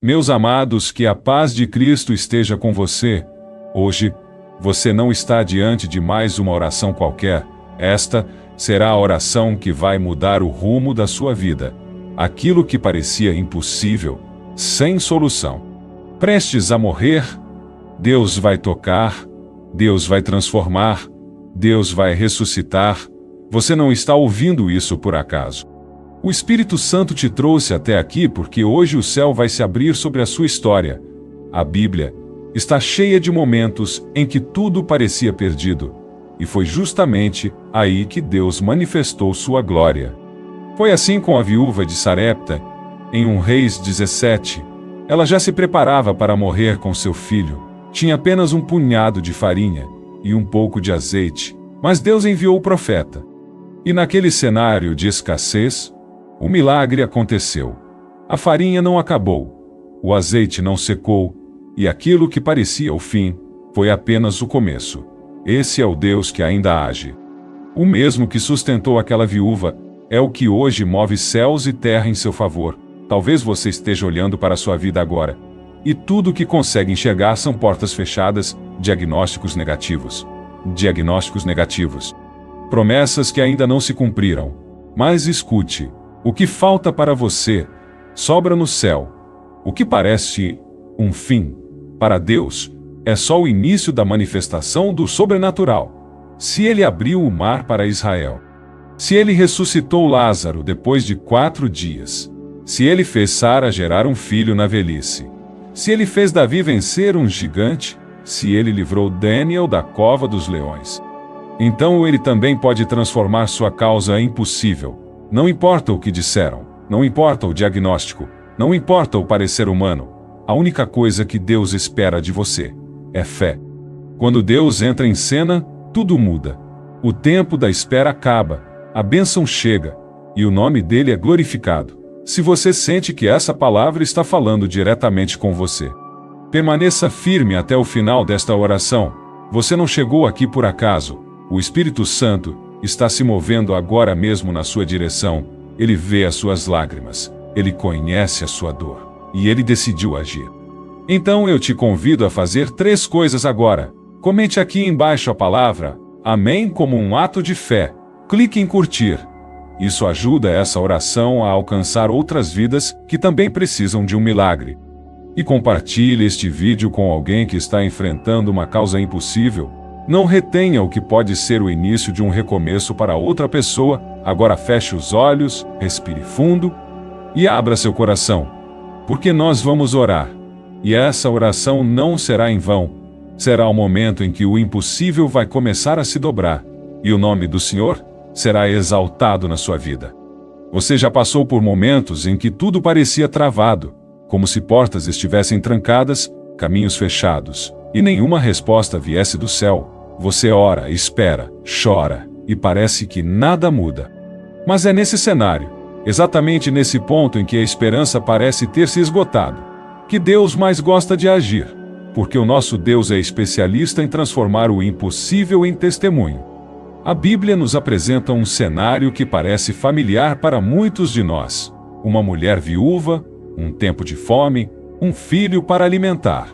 Meus amados, que a paz de Cristo esteja com você. Hoje, você não está diante de mais uma oração qualquer. Esta será a oração que vai mudar o rumo da sua vida. Aquilo que parecia impossível, sem solução. Prestes a morrer, Deus vai tocar, Deus vai transformar, Deus vai ressuscitar. Você não está ouvindo isso por acaso. O Espírito Santo te trouxe até aqui porque hoje o céu vai se abrir sobre a sua história. A Bíblia está cheia de momentos em que tudo parecia perdido. E foi justamente aí que Deus manifestou sua glória. Foi assim com a viúva de Sarepta, em 1 Reis 17. Ela já se preparava para morrer com seu filho. Tinha apenas um punhado de farinha e um pouco de azeite, mas Deus enviou o profeta. E naquele cenário de escassez, o milagre aconteceu. A farinha não acabou, o azeite não secou, e aquilo que parecia o fim, foi apenas o começo. Esse é o Deus que ainda age. O mesmo que sustentou aquela viúva, é o que hoje move céus e terra em seu favor. Talvez você esteja olhando para a sua vida agora, e tudo o que consegue enxergar são portas fechadas, diagnósticos negativos. Diagnósticos negativos. Promessas que ainda não se cumpriram. Mas escute, o que falta para você, sobra no céu. O que parece um fim, para Deus, é só o início da manifestação do sobrenatural. Se Ele abriu o mar para Israel, se Ele ressuscitou Lázaro depois de 4 dias, se Ele fez Sara gerar um filho na velhice, se Ele fez Davi vencer um gigante, se Ele livrou Daniel da cova dos leões, então Ele também pode transformar sua causa em impossível. Não importa o que disseram, não importa o diagnóstico, não importa o parecer humano, a única coisa que Deus espera de você é fé. Quando Deus entra em cena, tudo muda. O tempo da espera acaba, a bênção chega, e o nome dele é glorificado. Se você sente que essa palavra está falando diretamente com você, permaneça firme até o final desta oração. Você não chegou aqui por acaso. O Espírito Santo está se movendo agora mesmo na sua direção. Ele vê as suas lágrimas, ele conhece a sua dor, e ele decidiu agir. Então eu te convido a fazer 3 coisas agora. Comente aqui embaixo a palavra Amém como um ato de fé. Clique em curtir. Isso ajuda essa oração a alcançar outras vidas que também precisam de um milagre. E compartilhe este vídeo com alguém que está enfrentando uma causa impossível. Não retenha o que pode ser o início de um recomeço para outra pessoa. Agora feche os olhos, respire fundo e abra seu coração, porque nós vamos orar. E essa oração não será em vão. Será o momento em que o impossível vai começar a se dobrar, e o nome do Senhor será exaltado na sua vida. Você já passou por momentos em que tudo parecia travado, como se portas estivessem trancadas, caminhos fechados, e nenhuma resposta viesse do céu. Você ora, espera, chora, e parece que nada muda. Mas é nesse cenário, exatamente nesse ponto em que a esperança parece ter se esgotado, que Deus mais gosta de agir, porque o nosso Deus é especialista em transformar o impossível em testemunho. A Bíblia nos apresenta um cenário que parece familiar para muitos de nós. Uma mulher viúva, um tempo de fome, um filho para alimentar,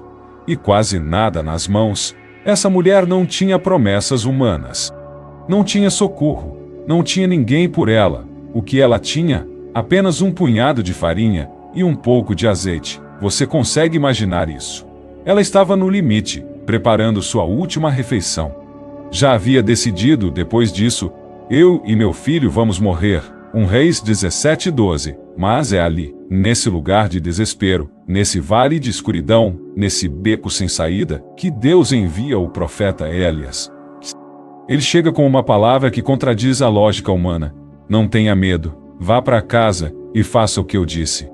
e quase nada nas mãos. Essa mulher não tinha promessas humanas. Não tinha socorro, não tinha ninguém por ela. O que ela tinha? Apenas um punhado de farinha e um pouco de azeite. Você consegue imaginar isso? Ela estava no limite, preparando sua última refeição. Já havia decidido, depois disso, eu e meu filho vamos morrer. 1 Reis 17:12. Mas é ali, nesse lugar de desespero, nesse vale de escuridão, nesse beco sem saída, que Deus envia o profeta Elias. Ele chega com uma palavra que contradiz a lógica humana. Não tenha medo, vá para casa e faça o que eu disse.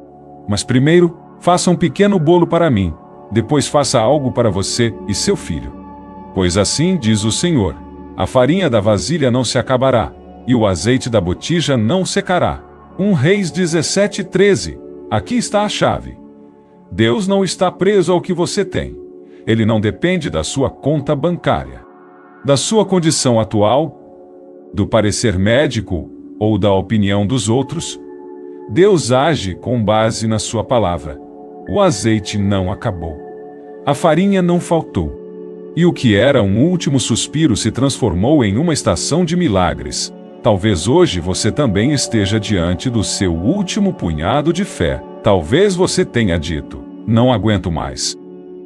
Mas primeiro, faça um pequeno bolo para mim, depois faça algo para você e seu filho. Pois assim diz o Senhor, a farinha da vasilha não se acabará, e o azeite da botija não secará. 1 Reis 17:13. Aqui está a chave. Deus não está preso ao que você tem. Ele não depende da sua conta bancária, da sua condição atual, do parecer médico ou da opinião dos outros. Deus age com base na sua palavra. O azeite não acabou. A farinha não faltou. E o que era um último suspiro se transformou em uma estação de milagres. Talvez hoje você também esteja diante do seu último punhado de fé. Talvez você tenha dito: não aguento mais.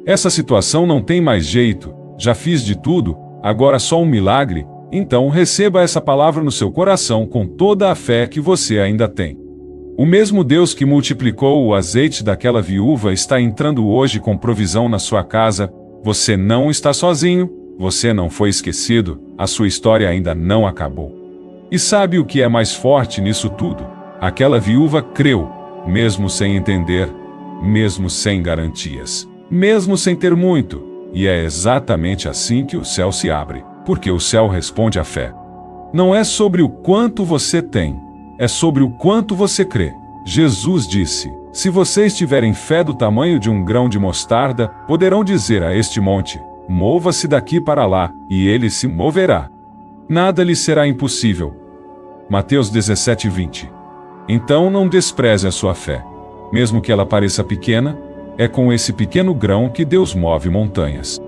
Essa situação não tem mais jeito, já fiz de tudo, agora só um milagre. Então receba essa palavra no seu coração com toda a fé que você ainda tem. O mesmo Deus que multiplicou o azeite daquela viúva está entrando hoje com provisão na sua casa. Você não está sozinho, você não foi esquecido, a sua história ainda não acabou. E sabe o que é mais forte nisso tudo? Aquela viúva creu, mesmo sem entender, mesmo sem garantias, mesmo sem ter muito. E é exatamente assim que o céu se abre, porque o céu responde à fé. Não é sobre o quanto você tem, é sobre o quanto você crê. Jesus disse: se vocês tiverem fé do tamanho de um grão de mostarda, poderão dizer a este monte: mova-se daqui para lá, e ele se moverá. Nada lhe será impossível. Mateus 17:20. Então não despreze a sua fé. Mesmo que ela pareça pequena, é com esse pequeno grão que Deus move montanhas.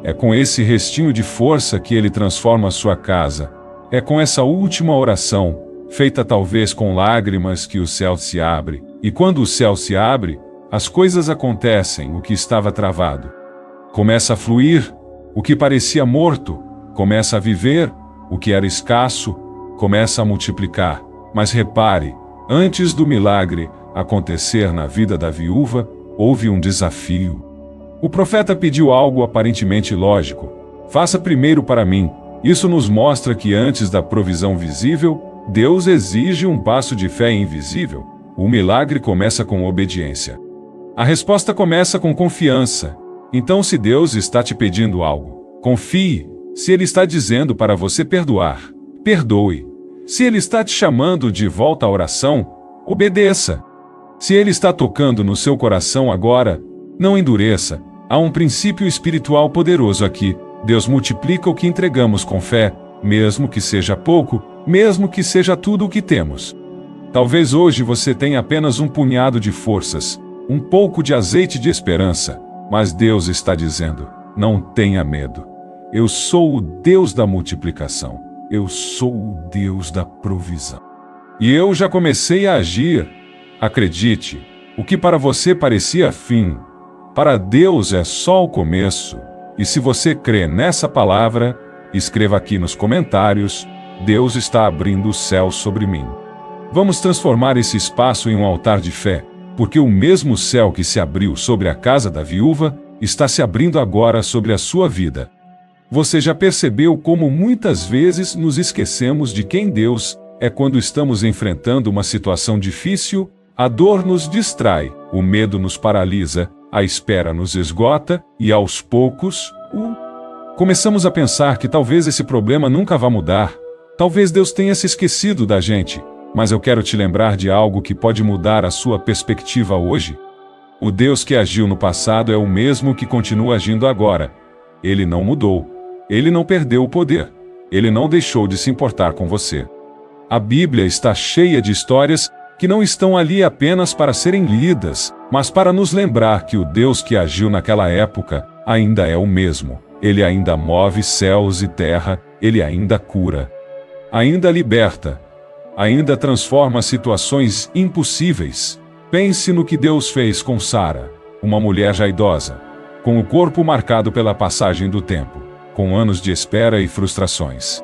É com esse restinho de força que Ele transforma a sua casa. É com essa última oração, feita talvez com lágrimas, que o céu se abre. E quando o céu se abre, as coisas acontecem. O que estava travado começa a fluir. O que parecia morto começa a viver. O que era escasso começa a multiplicar. Mas repare, antes do milagre acontecer na vida da viúva, houve um desafio. O profeta pediu algo aparentemente lógico: faça primeiro para mim. Isso nos mostra que antes da provisão visível, Deus exige um passo de fé invisível. O milagre começa com obediência. A resposta começa com confiança. Então, se Deus está te pedindo algo, confie. Se Ele está dizendo para você perdoar, perdoe. Se Ele está te chamando de volta à oração, obedeça. Se Ele está tocando no seu coração agora, não endureça. Há um princípio espiritual poderoso aqui. Deus multiplica o que entregamos com fé, mesmo que seja pouco, mesmo que seja tudo o que temos. Talvez hoje você tenha apenas um punhado de forças, um pouco de azeite de esperança, mas Deus está dizendo: não tenha medo. Eu sou o Deus da multiplicação. Eu sou o Deus da provisão. E eu já comecei a agir. Acredite, o que para você parecia fim, para Deus é só o começo. E se você crê nessa palavra, escreva aqui nos comentários: Deus está abrindo o céu sobre mim. Vamos transformar esse espaço em um altar de fé, porque o mesmo céu que se abriu sobre a casa da viúva, está se abrindo agora sobre a sua vida. Você já percebeu como muitas vezes nos esquecemos de quem Deus é quando estamos enfrentando uma situação difícil? A dor nos distrai, o medo nos paralisa, a espera nos esgota, e aos poucos, começamos a pensar que talvez esse problema nunca vá mudar. Talvez Deus tenha se esquecido da gente, mas eu quero te lembrar de algo que pode mudar a sua perspectiva hoje. O Deus que agiu no passado é o mesmo que continua agindo agora. Ele não mudou. Ele não perdeu o poder. Ele não deixou de se importar com você. A Bíblia está cheia de histórias que não estão ali apenas para serem lidas, mas para nos lembrar que o Deus que agiu naquela época ainda é o mesmo. Ele ainda move céus e terra, ele ainda cura, ainda liberta, ainda transforma situações impossíveis. Pense no que Deus fez com Sara, uma mulher já idosa, com o corpo marcado pela passagem do tempo, com anos de espera e frustrações.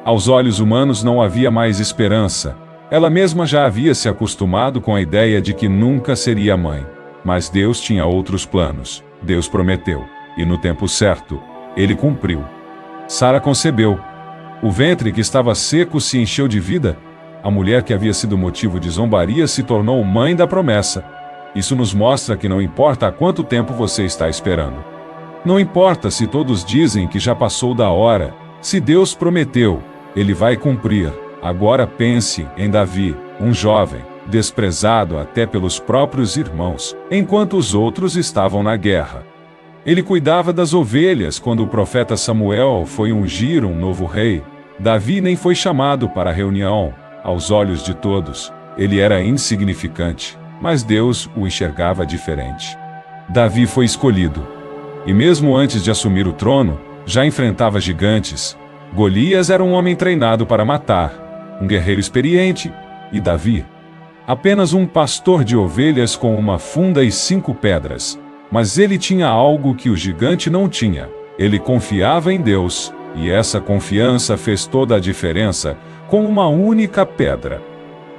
Aos olhos humanos não havia mais esperança. Ela mesma já havia se acostumado com a ideia de que nunca seria mãe. Mas Deus tinha outros planos. Deus prometeu, e no tempo certo, Ele cumpriu. Sara concebeu. O ventre que estava seco se encheu de vida. A mulher que havia sido motivo de zombaria se tornou mãe da promessa. Isso nos mostra que não importa há quanto tempo você está esperando. Não importa se todos dizem que já passou da hora. Se Deus prometeu, Ele vai cumprir. Agora pense em Davi, um jovem, desprezado até pelos próprios irmãos, enquanto os outros estavam na guerra. Ele cuidava das ovelhas quando o profeta Samuel foi ungir um novo rei. Davi nem foi chamado para a reunião. Aos olhos de todos, ele era insignificante, mas Deus o enxergava diferente. Davi foi escolhido. E mesmo antes de assumir o trono, já enfrentava gigantes. Golias era um homem treinado para matar, um guerreiro experiente, e Davi, apenas um pastor de ovelhas com uma funda e 5 pedras. Mas ele tinha algo que o gigante não tinha. Ele confiava em Deus, e essa confiança fez toda a diferença com uma única pedra.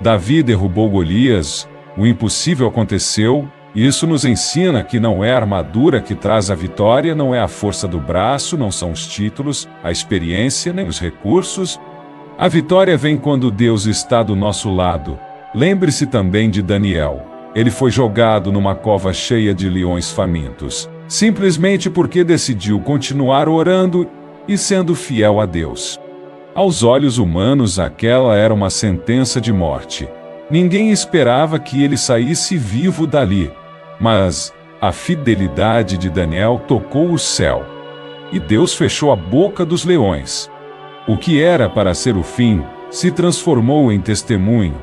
Davi derrubou Golias, o impossível aconteceu. Isso nos ensina que não é a armadura que traz a vitória, não é a força do braço, não são os títulos, a experiência, nem os recursos. A vitória vem quando Deus está do nosso lado. Lembre-se também de Daniel. Ele foi jogado numa cova cheia de leões famintos, simplesmente porque decidiu continuar orando e sendo fiel a Deus. Aos olhos humanos, aquela era uma sentença de morte. Ninguém esperava que ele saísse vivo dali. Mas a fidelidade de Daniel tocou o céu. E Deus fechou a boca dos leões. O que era para ser o fim, se transformou em testemunho.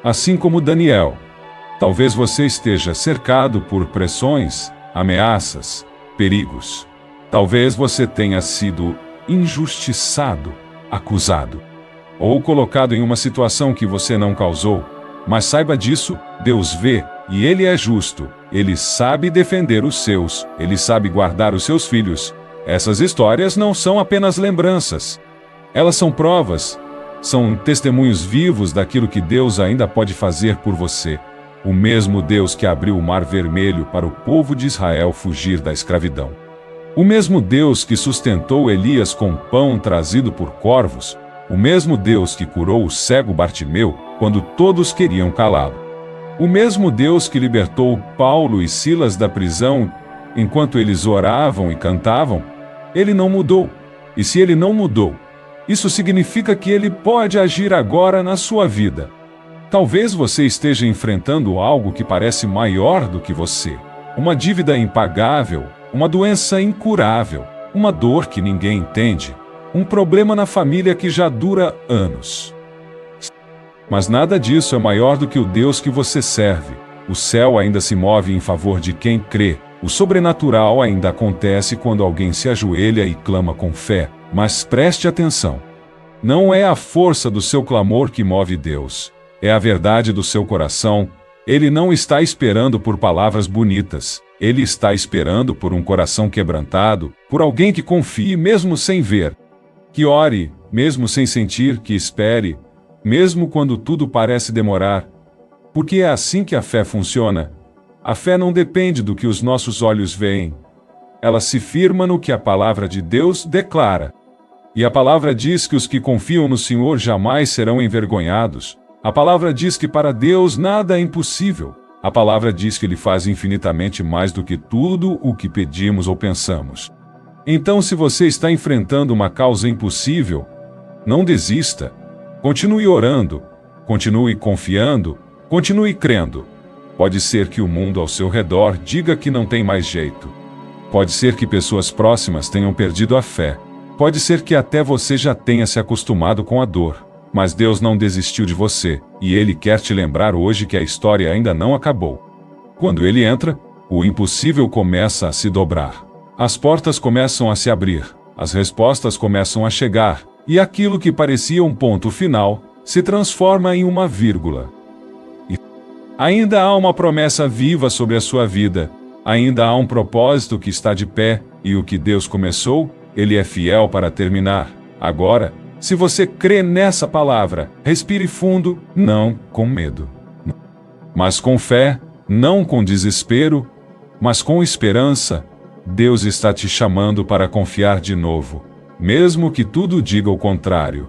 Assim como Daniel. Talvez você esteja cercado por pressões, ameaças, perigos. Talvez você tenha sido injustiçado, acusado, ou colocado em uma situação que você não causou. Mas saiba disso, Deus vê, e Ele é justo. Ele sabe defender os seus, Ele sabe guardar os seus filhos. Essas histórias não são apenas lembranças. Elas são provas, são testemunhos vivos daquilo que Deus ainda pode fazer por você. O mesmo Deus que abriu o Mar Vermelho para o povo de Israel fugir da escravidão. O mesmo Deus que sustentou Elias com pão trazido por corvos. O mesmo Deus que curou o cego Bartimeu quando todos queriam calá-lo. O mesmo Deus que libertou Paulo e Silas da prisão enquanto eles oravam e cantavam, Ele não mudou. E se Ele não mudou, isso significa que Ele pode agir agora na sua vida. Talvez você esteja enfrentando algo que parece maior do que você. Uma dívida impagável, uma doença incurável, uma dor que ninguém entende, um problema na família que já dura anos. Mas nada disso é maior do que o Deus que você serve. O céu ainda se move em favor de quem crê. O sobrenatural ainda acontece quando alguém se ajoelha e clama com fé. Mas preste atenção. Não é a força do seu clamor que move Deus. É a verdade do seu coração. Ele não está esperando por palavras bonitas. Ele está esperando por um coração quebrantado, por alguém que confie mesmo sem ver. Que ore, mesmo sem sentir, que espere, mesmo quando tudo parece demorar. Porque é assim que a fé funciona. A fé não depende do que os nossos olhos veem. Ela se firma no que a palavra de Deus declara. E a palavra diz que os que confiam no Senhor jamais serão envergonhados. A palavra diz que para Deus nada é impossível. A palavra diz que Ele faz infinitamente mais do que tudo o que pedimos ou pensamos. Então, se você está enfrentando uma causa impossível, não desista. Continue orando, continue confiando, continue crendo. Pode ser que o mundo ao seu redor diga que não tem mais jeito. Pode ser que pessoas próximas tenham perdido a fé. Pode ser que até você já tenha se acostumado com a dor. Mas Deus não desistiu de você, e Ele quer te lembrar hoje que a história ainda não acabou. Quando Ele entra, o impossível começa a se dobrar. As portas começam a se abrir, as respostas começam a chegar, e aquilo que parecia um ponto final, se transforma em uma vírgula. E ainda há uma promessa viva sobre a sua vida, ainda há um propósito que está de pé, e o que Deus começou, Ele é fiel para terminar. Agora, se você crê nessa palavra, respire fundo, não com medo, mas com fé, não com desespero, mas com esperança. Deus está te chamando para confiar de novo, mesmo que tudo diga o contrário,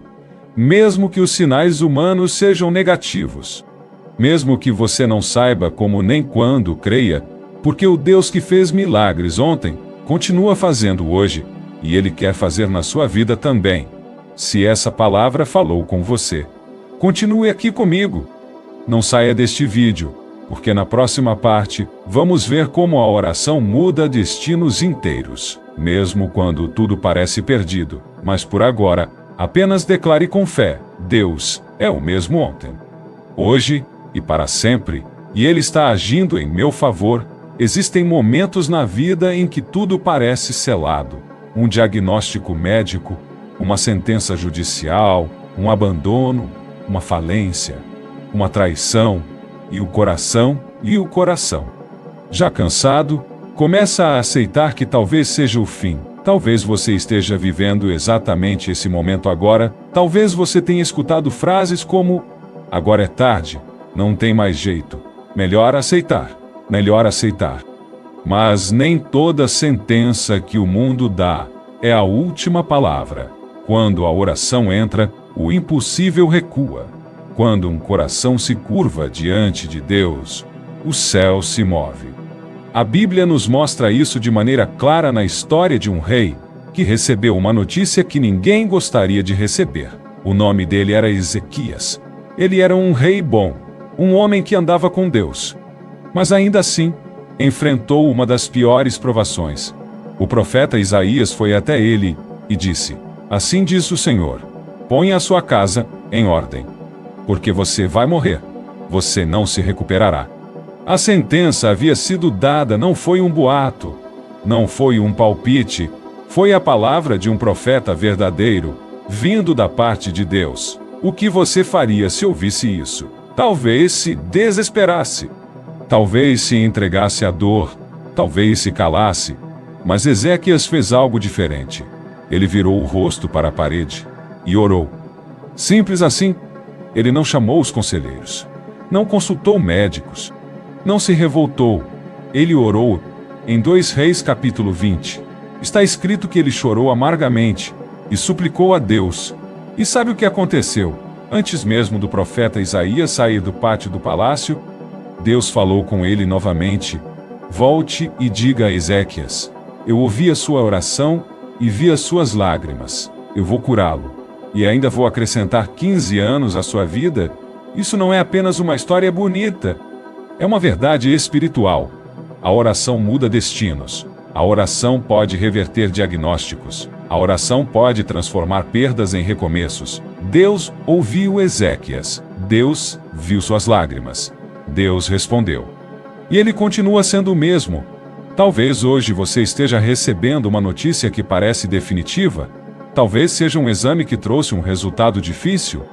mesmo que os sinais humanos sejam negativos, mesmo que você não saiba como nem quando creia, porque o Deus que fez milagres ontem, continua fazendo hoje, e Ele quer fazer na sua vida também. Se essa palavra falou com você, continue aqui comigo. Não saia deste vídeo, porque na próxima parte, vamos ver como a oração muda destinos inteiros, mesmo quando tudo parece perdido. Mas por agora, apenas declare com fé: Deus é o mesmo ontem, hoje e para sempre, e Ele está agindo em meu favor, Existem momentos na vida em que tudo parece selado. Um diagnóstico médico, uma sentença judicial, um abandono, uma falência, uma traição, e o coração. Já cansado, começa a aceitar que talvez seja o fim. Talvez você esteja vivendo exatamente esse momento agora. Talvez você tenha escutado frases como: agora é tarde, não tem mais jeito, melhor aceitar. Mas nem toda sentença que o mundo dá é a última palavra. Quando a oração entra, o impossível recua. Quando um coração se curva diante de Deus, o céu se move. A Bíblia nos mostra isso de maneira clara na história de um rei que recebeu uma notícia que ninguém gostaria de receber. O nome dele era Ezequias. Ele era um rei bom, um homem que andava com Deus. Mas ainda assim, enfrentou uma das piores provações. O profeta Isaías foi até ele e disse: assim diz o Senhor, ponha a sua casa em ordem, porque você vai morrer, você não se recuperará. A sentença havia sido dada, não foi um boato, não foi um palpite, foi a palavra de um profeta verdadeiro, vindo da parte de Deus. O que você faria se ouvisse isso? Talvez se desesperasse. Talvez se entregasse à dor, talvez se calasse, mas Ezequias fez algo diferente. Ele virou o rosto para a parede e orou. Simples assim. Ele não chamou os conselheiros, não consultou médicos, não se revoltou. Ele orou. Em 2 Reis capítulo 20, está escrito que ele chorou amargamente e suplicou a Deus. E sabe o que aconteceu? Antes mesmo do profeta Isaías sair do pátio do palácio, Deus falou com ele novamente: volte e diga a Ezequias: eu ouvi a sua oração e vi as suas lágrimas. Eu vou curá-lo. E ainda vou acrescentar 15 anos à sua vida. Isso não é apenas uma história bonita. É uma verdade espiritual. A oração muda destinos. A oração pode reverter diagnósticos. A oração pode transformar perdas em recomeços. Deus ouviu Ezequias. Deus viu suas lágrimas. Deus respondeu. E ele continua sendo o mesmo. Talvez hoje você esteja recebendo uma notícia que parece definitiva. Talvez seja um exame que trouxe um resultado difícil.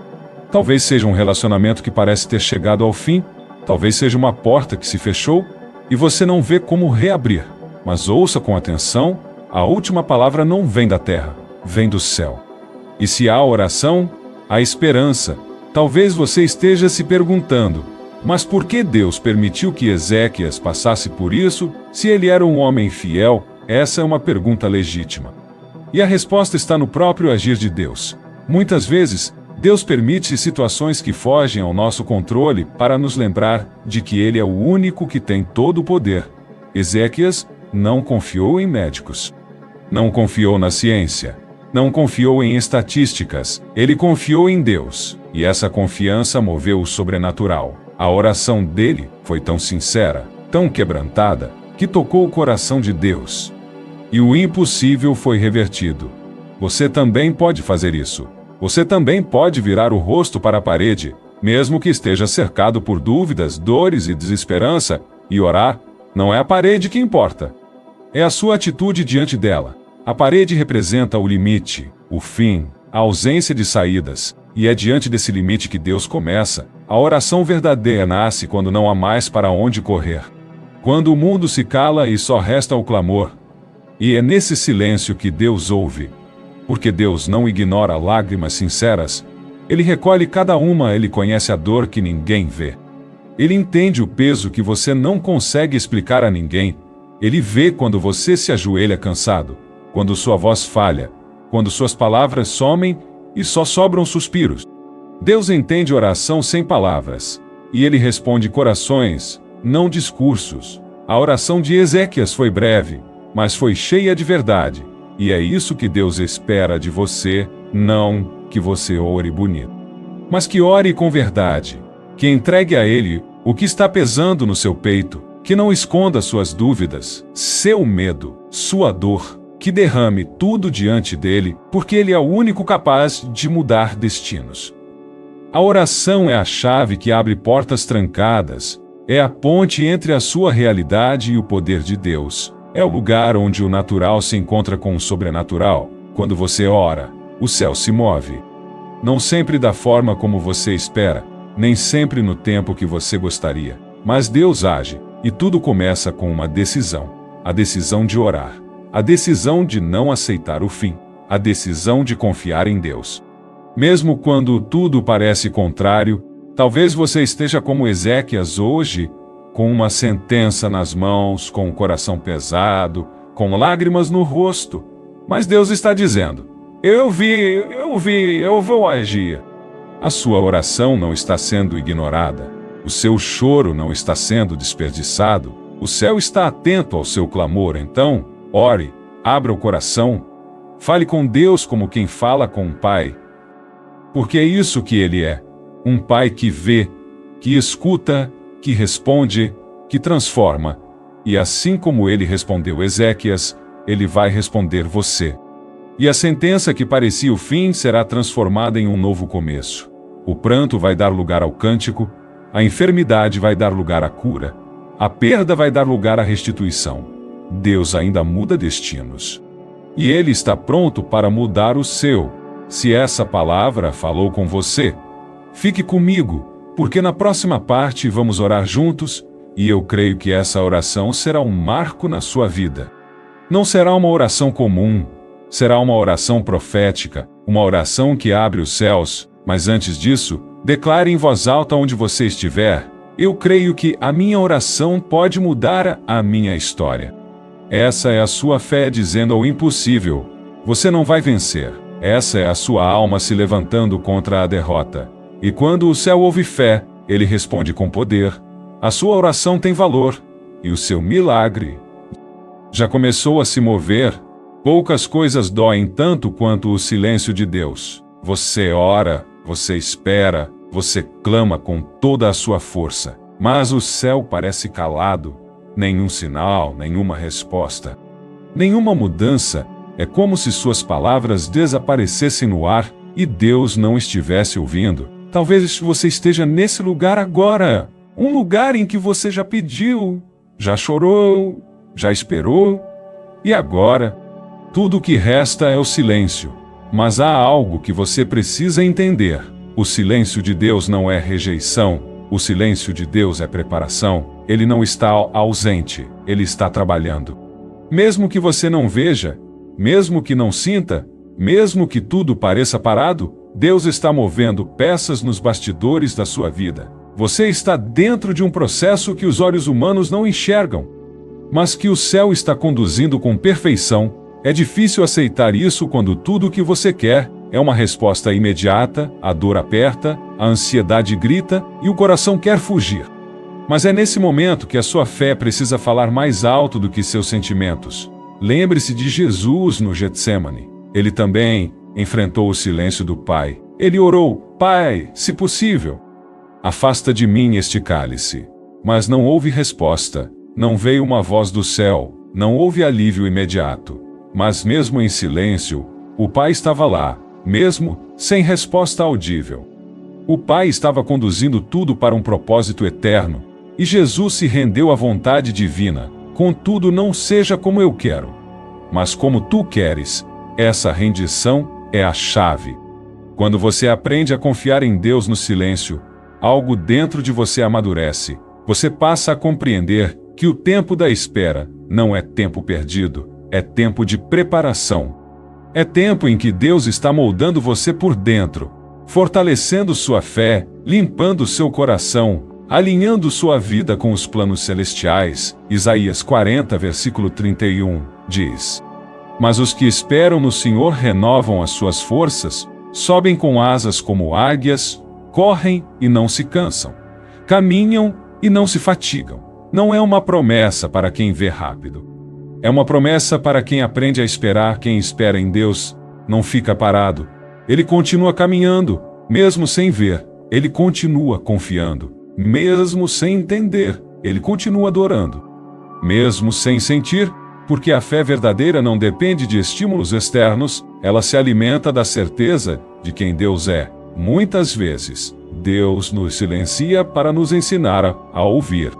Talvez seja um relacionamento que parece ter chegado ao fim. Talvez seja uma porta que se fechou e você não vê como reabrir. Mas ouça com atenção, a última palavra não vem da terra, vem do céu. E se há oração, há esperança. Talvez você esteja se perguntando: mas por que Deus permitiu que Ezequias passasse por isso, se ele era um homem fiel? Essa é uma pergunta legítima. E a resposta está no próprio agir de Deus. Muitas vezes, Deus permite situações que fogem ao nosso controle para nos lembrar de que Ele é o único que tem todo o poder. Ezequias não confiou em médicos. Não confiou na ciência. Não confiou em estatísticas. Ele confiou em Deus. E essa confiança moveu o sobrenatural. A oração dele foi tão sincera, tão quebrantada, que tocou o coração de Deus. E o impossível foi revertido. Você também pode fazer isso. Você também pode virar o rosto para a parede, mesmo que esteja cercado por dúvidas, dores e desesperança, e orar. Não é a parede que importa. É a sua atitude diante dela. A parede representa o limite, o fim, a ausência de saídas, e é diante desse limite que Deus começa. A oração verdadeira nasce quando não há mais para onde correr. Quando o mundo se cala e só resta o clamor. E é nesse silêncio que Deus ouve. Porque Deus não ignora lágrimas sinceras. Ele recolhe cada uma, ele conhece a dor que ninguém vê. Ele entende o peso que você não consegue explicar a ninguém. Ele vê quando você se ajoelha cansado, quando sua voz falha, quando suas palavras somem e só sobram suspiros. Deus entende oração sem palavras, e ele responde corações, não discursos. A oração de Ezequias foi breve, mas foi cheia de verdade, e é isso que Deus espera de você, não que você ore bonito, mas que ore com verdade, que entregue a Ele o que está pesando no seu peito, que não esconda suas dúvidas, seu medo, sua dor, que derrame tudo diante dele, porque ele é o único capaz de mudar destinos. A oração é a chave que abre portas trancadas, É a ponte entre a sua realidade e o poder de Deus. É o lugar onde o natural se encontra com o sobrenatural. Quando você ora, o céu se move. Não sempre da forma como você espera, nem sempre no tempo que você gostaria. Mas Deus age, e tudo começa com uma decisão. A decisão de orar. A decisão de não aceitar o fim. A decisão de confiar em Deus. Mesmo quando tudo parece contrário, talvez você esteja como Ezequias hoje, com uma sentença nas mãos, com o coração pesado, com lágrimas no rosto. Mas Deus está dizendo: eu vou agir. A sua oração não está sendo ignorada. O seu choro não está sendo desperdiçado. O céu está atento ao seu clamor. Então, ore, abra o coração, fale com Deus como quem fala com um pai. Porque é isso que Ele é. Um pai que vê, que escuta, que responde, que transforma. E assim como Ele respondeu Ezequias, Ele vai responder você. E a sentença que parecia o fim será transformada em um novo começo. O pranto vai dar lugar ao cântico, a enfermidade vai dar lugar à cura, a perda vai dar lugar à restituição. Deus ainda muda destinos. E Ele está pronto para mudar o seu. Se essa palavra falou com você, fique comigo, porque na próxima parte vamos orar juntos, e eu creio que essa oração será um marco na sua vida. Não será uma oração comum, será uma oração profética, uma oração que abre os céus, mas antes disso, declare em voz alta onde você estiver: eu creio que a minha oração pode mudar a minha história. Essa é a sua fé dizendo ao impossível: você não vai vencer. Essa é a sua alma se levantando contra a derrota. E quando o céu ouve fé, ele responde com poder. A sua oração tem valor, e o seu milagre já começou a se mover. Poucas coisas doem tanto quanto o silêncio de Deus. Você ora, você espera, você clama com toda a sua força, mas o céu parece calado. Nenhum sinal, nenhuma resposta, nenhuma mudança. É como se suas palavras desaparecessem no ar e Deus não estivesse ouvindo. Talvez você esteja nesse lugar agora. Um lugar em que você já pediu, já chorou, já esperou. E agora, tudo o que resta é o silêncio. Mas há algo que você precisa entender. O silêncio de Deus não é rejeição. O silêncio de Deus é preparação. Ele não está ausente, Ele está trabalhando. Mesmo que você não veja, mesmo que não sinta, mesmo que tudo pareça parado, Deus está movendo peças nos bastidores da sua vida. Você está dentro de um processo que os olhos humanos não enxergam, mas que o céu está conduzindo com perfeição. É difícil aceitar isso quando tudo o que você quer é uma resposta imediata, a dor aperta, a ansiedade grita e o coração quer fugir. Mas é nesse momento que a sua fé precisa falar mais alto do que seus sentimentos. Lembre-se de Jesus no Getsêmani. Ele também enfrentou o silêncio do Pai. Ele orou: Pai, se possível, afasta de mim este cálice. Mas não houve resposta. Não veio uma voz do céu. Não houve alívio imediato. Mas mesmo em silêncio, o Pai estava lá, mesmo sem resposta audível. O Pai estava conduzindo tudo para um propósito eterno, e Jesus se rendeu à vontade divina. Contudo, não seja como eu quero, mas como tu queres. Essa rendição é a chave. Quando você aprende a confiar em Deus no silêncio, algo dentro de você amadurece. Você passa a compreender que o tempo da espera não é tempo perdido, é tempo de preparação. É tempo em que Deus está moldando você por dentro, fortalecendo sua fé, limpando seu coração, alinhando sua vida com os planos celestiais. Isaías 40, versículo 31, diz: Mas os que esperam no Senhor renovam as suas forças, sobem com asas como águias, correm e não se cansam, caminham e não se fatigam. Não é uma promessa para quem vê rápido. É uma promessa para quem aprende a esperar. Quem espera em Deus não fica parado. Ele continua caminhando, mesmo sem ver. Ele continua confiando, mesmo sem entender. Ele continua adorando, mesmo sem sentir, porque a fé verdadeira não depende de estímulos externos, ela se alimenta da certeza de quem Deus é. Muitas vezes, Deus nos silencia para nos ensinar a ouvir.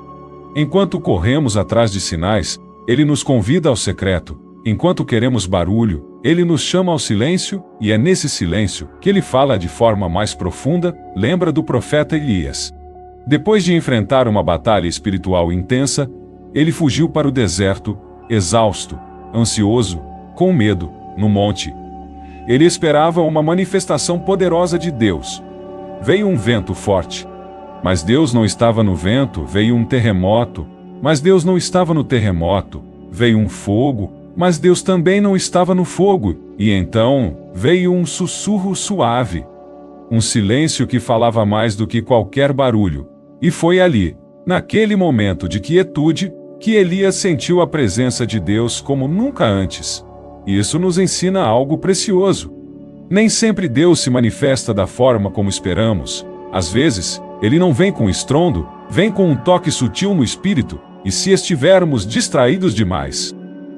Enquanto corremos atrás de sinais, Ele nos convida ao secreto. Enquanto queremos barulho, Ele nos chama ao silêncio, e é nesse silêncio que Ele fala de forma mais profunda. Lembra do profeta Elias. Depois de enfrentar uma batalha espiritual intensa, ele fugiu para o deserto, exausto, ansioso, com medo, no monte. Ele esperava uma manifestação poderosa de Deus. Veio um vento forte. Mas Deus não estava no vento. Veio um terremoto. Mas Deus não estava no terremoto. Veio um fogo. Mas Deus também não estava no fogo. E então, veio um sussurro suave. Um silêncio que falava mais do que qualquer barulho. E foi ali, naquele momento de quietude, que Elias sentiu a presença de Deus como nunca antes. Isso nos ensina algo precioso. Nem sempre Deus se manifesta da forma como esperamos. Às vezes, Ele não vem com estrondo, vem com um toque sutil no espírito, e se estivermos distraídos demais,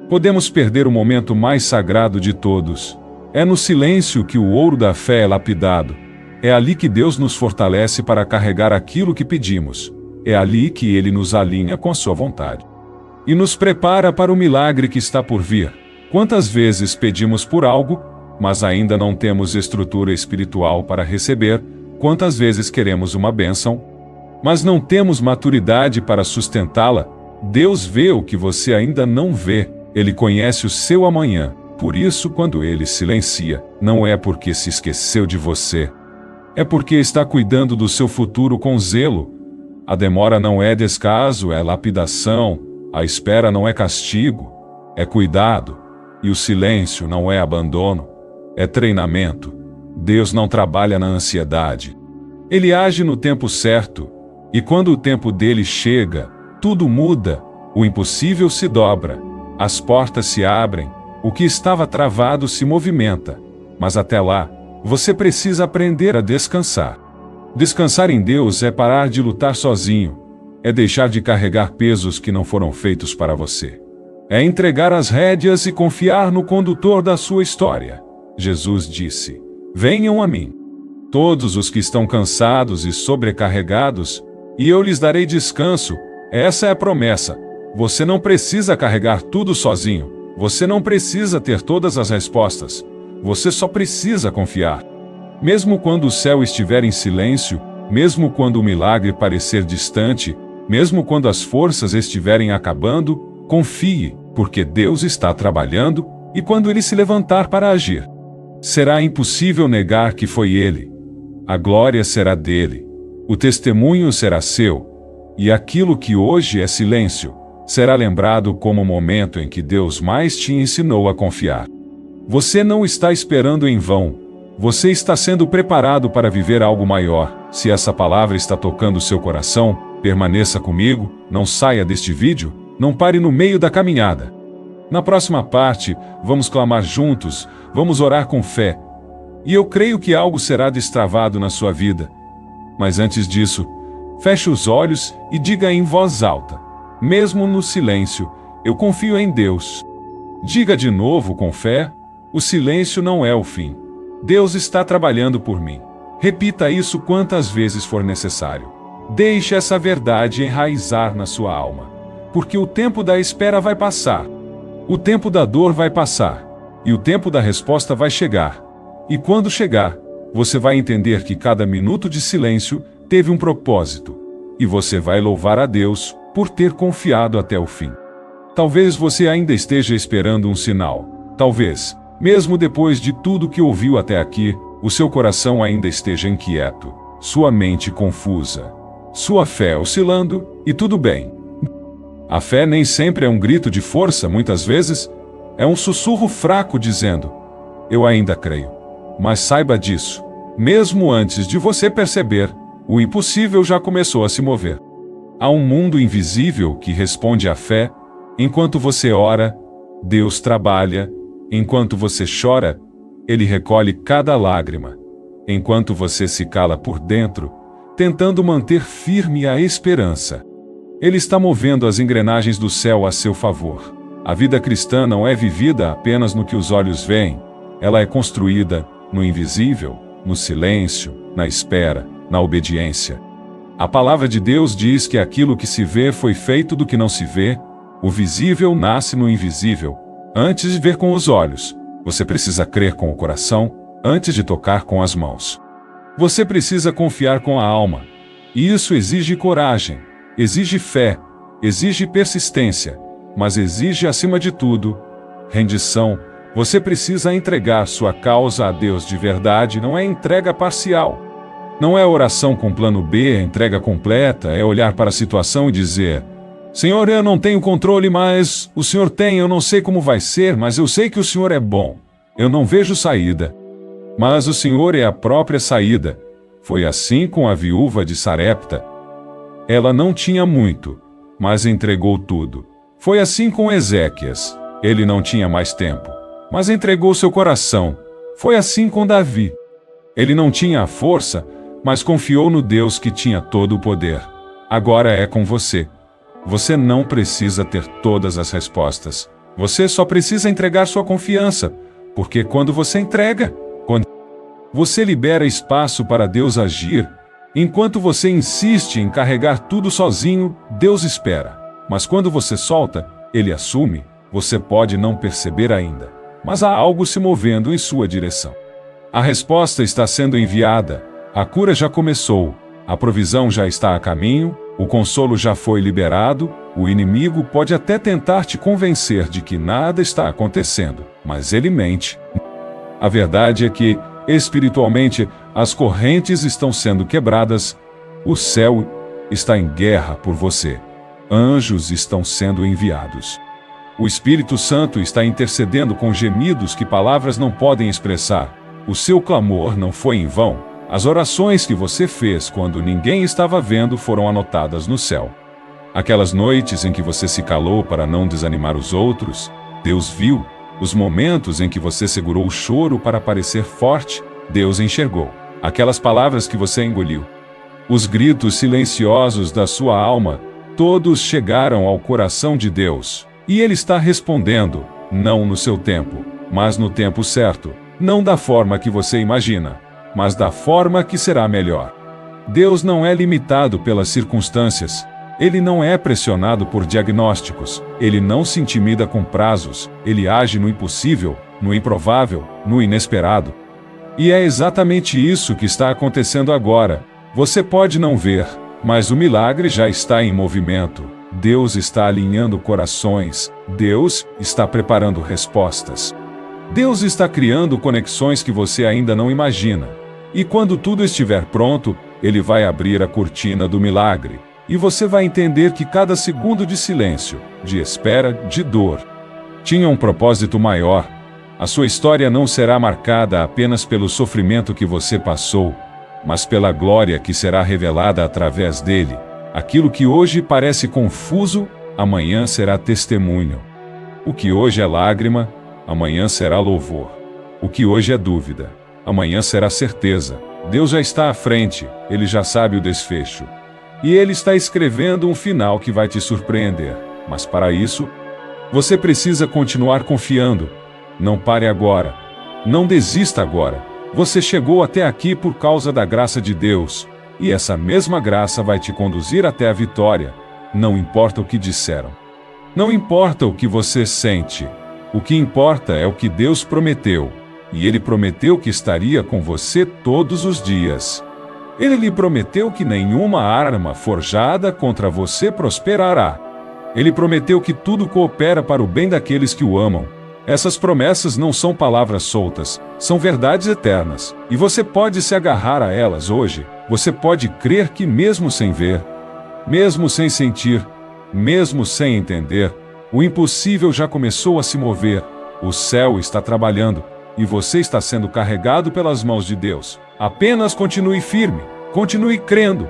podemos perder o momento mais sagrado de todos. É no silêncio que o ouro da fé é lapidado. É ali que Deus nos fortalece para carregar aquilo que pedimos. É ali que Ele nos alinha com a sua vontade. E nos prepara para o milagre que está por vir. Quantas vezes pedimos por algo, mas ainda não temos estrutura espiritual para receber? Quantas vezes queremos uma bênção, mas não temos maturidade para sustentá-la? Deus vê o que você ainda não vê. Ele conhece o seu amanhã. Por isso, quando Ele silencia, não é porque se esqueceu de você. É porque está cuidando do seu futuro com zelo. A demora não é descaso, é lapidação. A espera não é castigo, é cuidado. E o silêncio não é abandono, é treinamento. Deus não trabalha na ansiedade. Ele age no tempo certo. E quando o tempo dele chega, tudo muda. O impossível se dobra. As portas se abrem. O que estava travado se movimenta. Mas até lá, você precisa aprender a descansar. Descansar em Deus é parar de lutar sozinho. É deixar de carregar pesos que não foram feitos para você. É entregar as rédeas e confiar no condutor da sua história. Jesus disse: "Venham a mim, todos os que estão cansados e sobrecarregados, e eu lhes darei descanso." Essa é a promessa. Você não precisa carregar tudo sozinho. Você não precisa ter todas as respostas. Você só precisa confiar. Mesmo quando o céu estiver em silêncio, mesmo quando o milagre parecer distante, mesmo quando as forças estiverem acabando, confie, porque Deus está trabalhando, e quando Ele se levantar para agir, será impossível negar que foi Ele. A glória será dele. O testemunho será seu. E aquilo que hoje é silêncio, será lembrado como o momento em que Deus mais te ensinou a confiar. Você não está esperando em vão. Você está sendo preparado para viver algo maior. Se essa palavra está tocando seu coração, permaneça comigo, não saia deste vídeo, não pare no meio da caminhada. Na próxima parte, vamos clamar juntos, vamos orar com fé. E eu creio que algo será destravado na sua vida. Mas antes disso, feche os olhos e diga em voz alta, mesmo no silêncio: "Eu confio em Deus." Diga de novo com fé: "O silêncio não é o fim. Deus está trabalhando por mim." Repita isso quantas vezes for necessário. Deixe essa verdade enraizar na sua alma. Porque o tempo da espera vai passar. O tempo da dor vai passar. E o tempo da resposta vai chegar. E quando chegar, você vai entender que cada minuto de silêncio teve um propósito. E você vai louvar a Deus por ter confiado até o fim. Talvez você ainda esteja esperando um sinal. Talvez, mesmo depois de tudo que ouviu até aqui, o seu coração ainda esteja inquieto, sua mente confusa, sua fé oscilando, e tudo bem. A fé nem sempre é um grito de força, muitas vezes é um sussurro fraco dizendo: "Eu ainda creio." Mas saiba disso, mesmo antes de você perceber, o impossível já começou a se mover. Há um mundo invisível que responde à fé. Enquanto você ora, Deus trabalha. Enquanto você chora, Ele recolhe cada lágrima. Enquanto você se cala por dentro, tentando manter firme a esperança, Ele está movendo as engrenagens do céu a seu favor. A vida cristã não é vivida apenas no que os olhos veem. Ela é construída no invisível, no silêncio, na espera, na obediência. A palavra de Deus diz que aquilo que se vê foi feito do que não se vê, o visível nasce no invisível. Antes de ver com os olhos, você precisa crer com o coração, antes de tocar com as mãos. Você precisa confiar com a alma. E isso exige coragem, exige fé, exige persistência, mas exige, acima de tudo, rendição. Você precisa entregar sua causa a Deus de verdade, não é entrega parcial. Não é oração com plano B, é entrega completa, é olhar para a situação e dizer: Senhor, eu não tenho controle, mas o Senhor tem, eu não sei como vai ser, mas eu sei que o Senhor é bom. Eu não vejo saída, mas o Senhor é a própria saída. Foi assim com a viúva de Sarepta. Ela não tinha muito, mas entregou tudo. Foi assim com Ezequias. Ele não tinha mais tempo, mas entregou seu coração. Foi assim com Davi. Ele não tinha a força, mas confiou no Deus que tinha todo o poder. Agora é com você. Você não precisa ter todas as respostas. Você só precisa entregar sua confiança, porque quando você entrega, você libera espaço para Deus agir. Enquanto você insiste em carregar tudo sozinho, Deus espera. Mas quando você solta, Ele assume. Você pode não perceber ainda, mas há algo se movendo em sua direção. A resposta está sendo enviada, a cura já começou, a provisão já está a caminho, o consolo já foi liberado, o inimigo pode até tentar te convencer de que nada está acontecendo, mas ele mente. A verdade é que, espiritualmente, as correntes estão sendo quebradas, o céu está em guerra por você. Anjos estão sendo enviados. O Espírito Santo está intercedendo com gemidos que palavras não podem expressar. O seu clamor não foi em vão. As orações que você fez quando ninguém estava vendo foram anotadas no céu. Aquelas noites em que você se calou para não desanimar os outros, Deus viu. Os momentos em que você segurou o choro para parecer forte, Deus enxergou. Aquelas palavras que você engoliu. Os gritos silenciosos da sua alma, todos chegaram ao coração de Deus. E Ele está respondendo, não no seu tempo, mas no tempo certo. Não da forma que você imagina, mas da forma que será melhor. Deus não é limitado pelas circunstâncias. Ele não é pressionado por diagnósticos. Ele não se intimida com prazos. Ele age no impossível, no improvável, no inesperado. E é exatamente isso que está acontecendo agora. Você pode não ver, mas o milagre já está em movimento. Deus está alinhando corações. Deus está preparando respostas. Deus está criando conexões que você ainda não imagina. E quando tudo estiver pronto, Ele vai abrir a cortina do milagre. E você vai entender que cada segundo de silêncio, de espera, de dor, tinha um propósito maior. A sua história não será marcada apenas pelo sofrimento que você passou, mas pela glória que será revelada através dele. Aquilo que hoje parece confuso, amanhã será testemunho. O que hoje é lágrima, amanhã será louvor. O que hoje é dúvida, amanhã será certeza. Deus já está à frente, Ele já sabe o desfecho. E Ele está escrevendo um final que vai te surpreender. Mas para isso, você precisa continuar confiando. Não pare agora. Não desista agora. Você chegou até aqui por causa da graça de Deus. E essa mesma graça vai te conduzir até a vitória. Não importa o que disseram. Não importa o que você sente. O que importa é o que Deus prometeu. E Ele prometeu que estaria com você todos os dias. Ele lhe prometeu que nenhuma arma forjada contra você prosperará. Ele prometeu que tudo coopera para o bem daqueles que o amam. Essas promessas não são palavras soltas, são verdades eternas. E você pode se agarrar a elas hoje. Você pode crer que mesmo sem ver, mesmo sem sentir, mesmo sem entender, o impossível já começou a se mover. O céu está trabalhando. E você está sendo carregado pelas mãos de Deus. Apenas continue firme, continue crendo,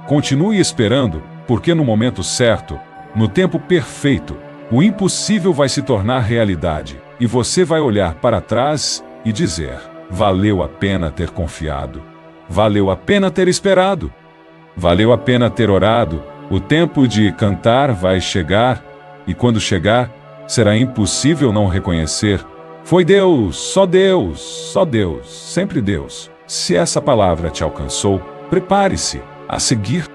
continue esperando, porque no momento certo, no tempo perfeito, o impossível vai se tornar realidade. E você vai olhar para trás e dizer: valeu a pena ter confiado. Valeu a pena ter esperado. Valeu a pena ter orado. O tempo de cantar vai chegar, e quando chegar, será impossível não reconhecer. Foi Deus, só Deus, só Deus, sempre Deus. Se essa palavra te alcançou, prepare-se a seguir.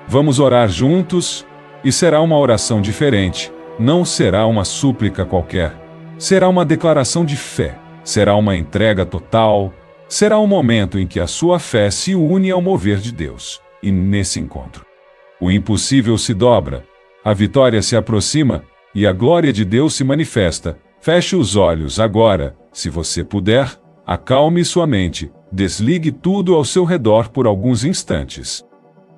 Vamos orar juntos, e será uma oração diferente, não será uma súplica qualquer. Será uma declaração de fé, será uma entrega total, será um momento em que a sua fé se une ao mover de Deus. E nesse encontro, o impossível se dobra, a vitória se aproxima e a glória de Deus se manifesta. Feche os olhos agora, se você puder, acalme sua mente, desligue tudo ao seu redor por alguns instantes.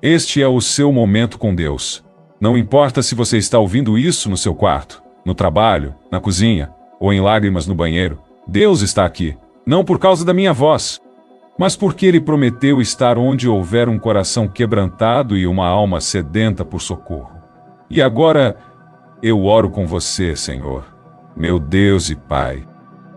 Este é o seu momento com Deus. Não importa se você está ouvindo isso no seu quarto, no trabalho, na cozinha, ou em lágrimas no banheiro, Deus está aqui, não por causa da minha voz, mas porque Ele prometeu estar onde houver um coração quebrantado e uma alma sedenta por socorro. E agora, eu oro com você, Senhor, meu Deus e Pai.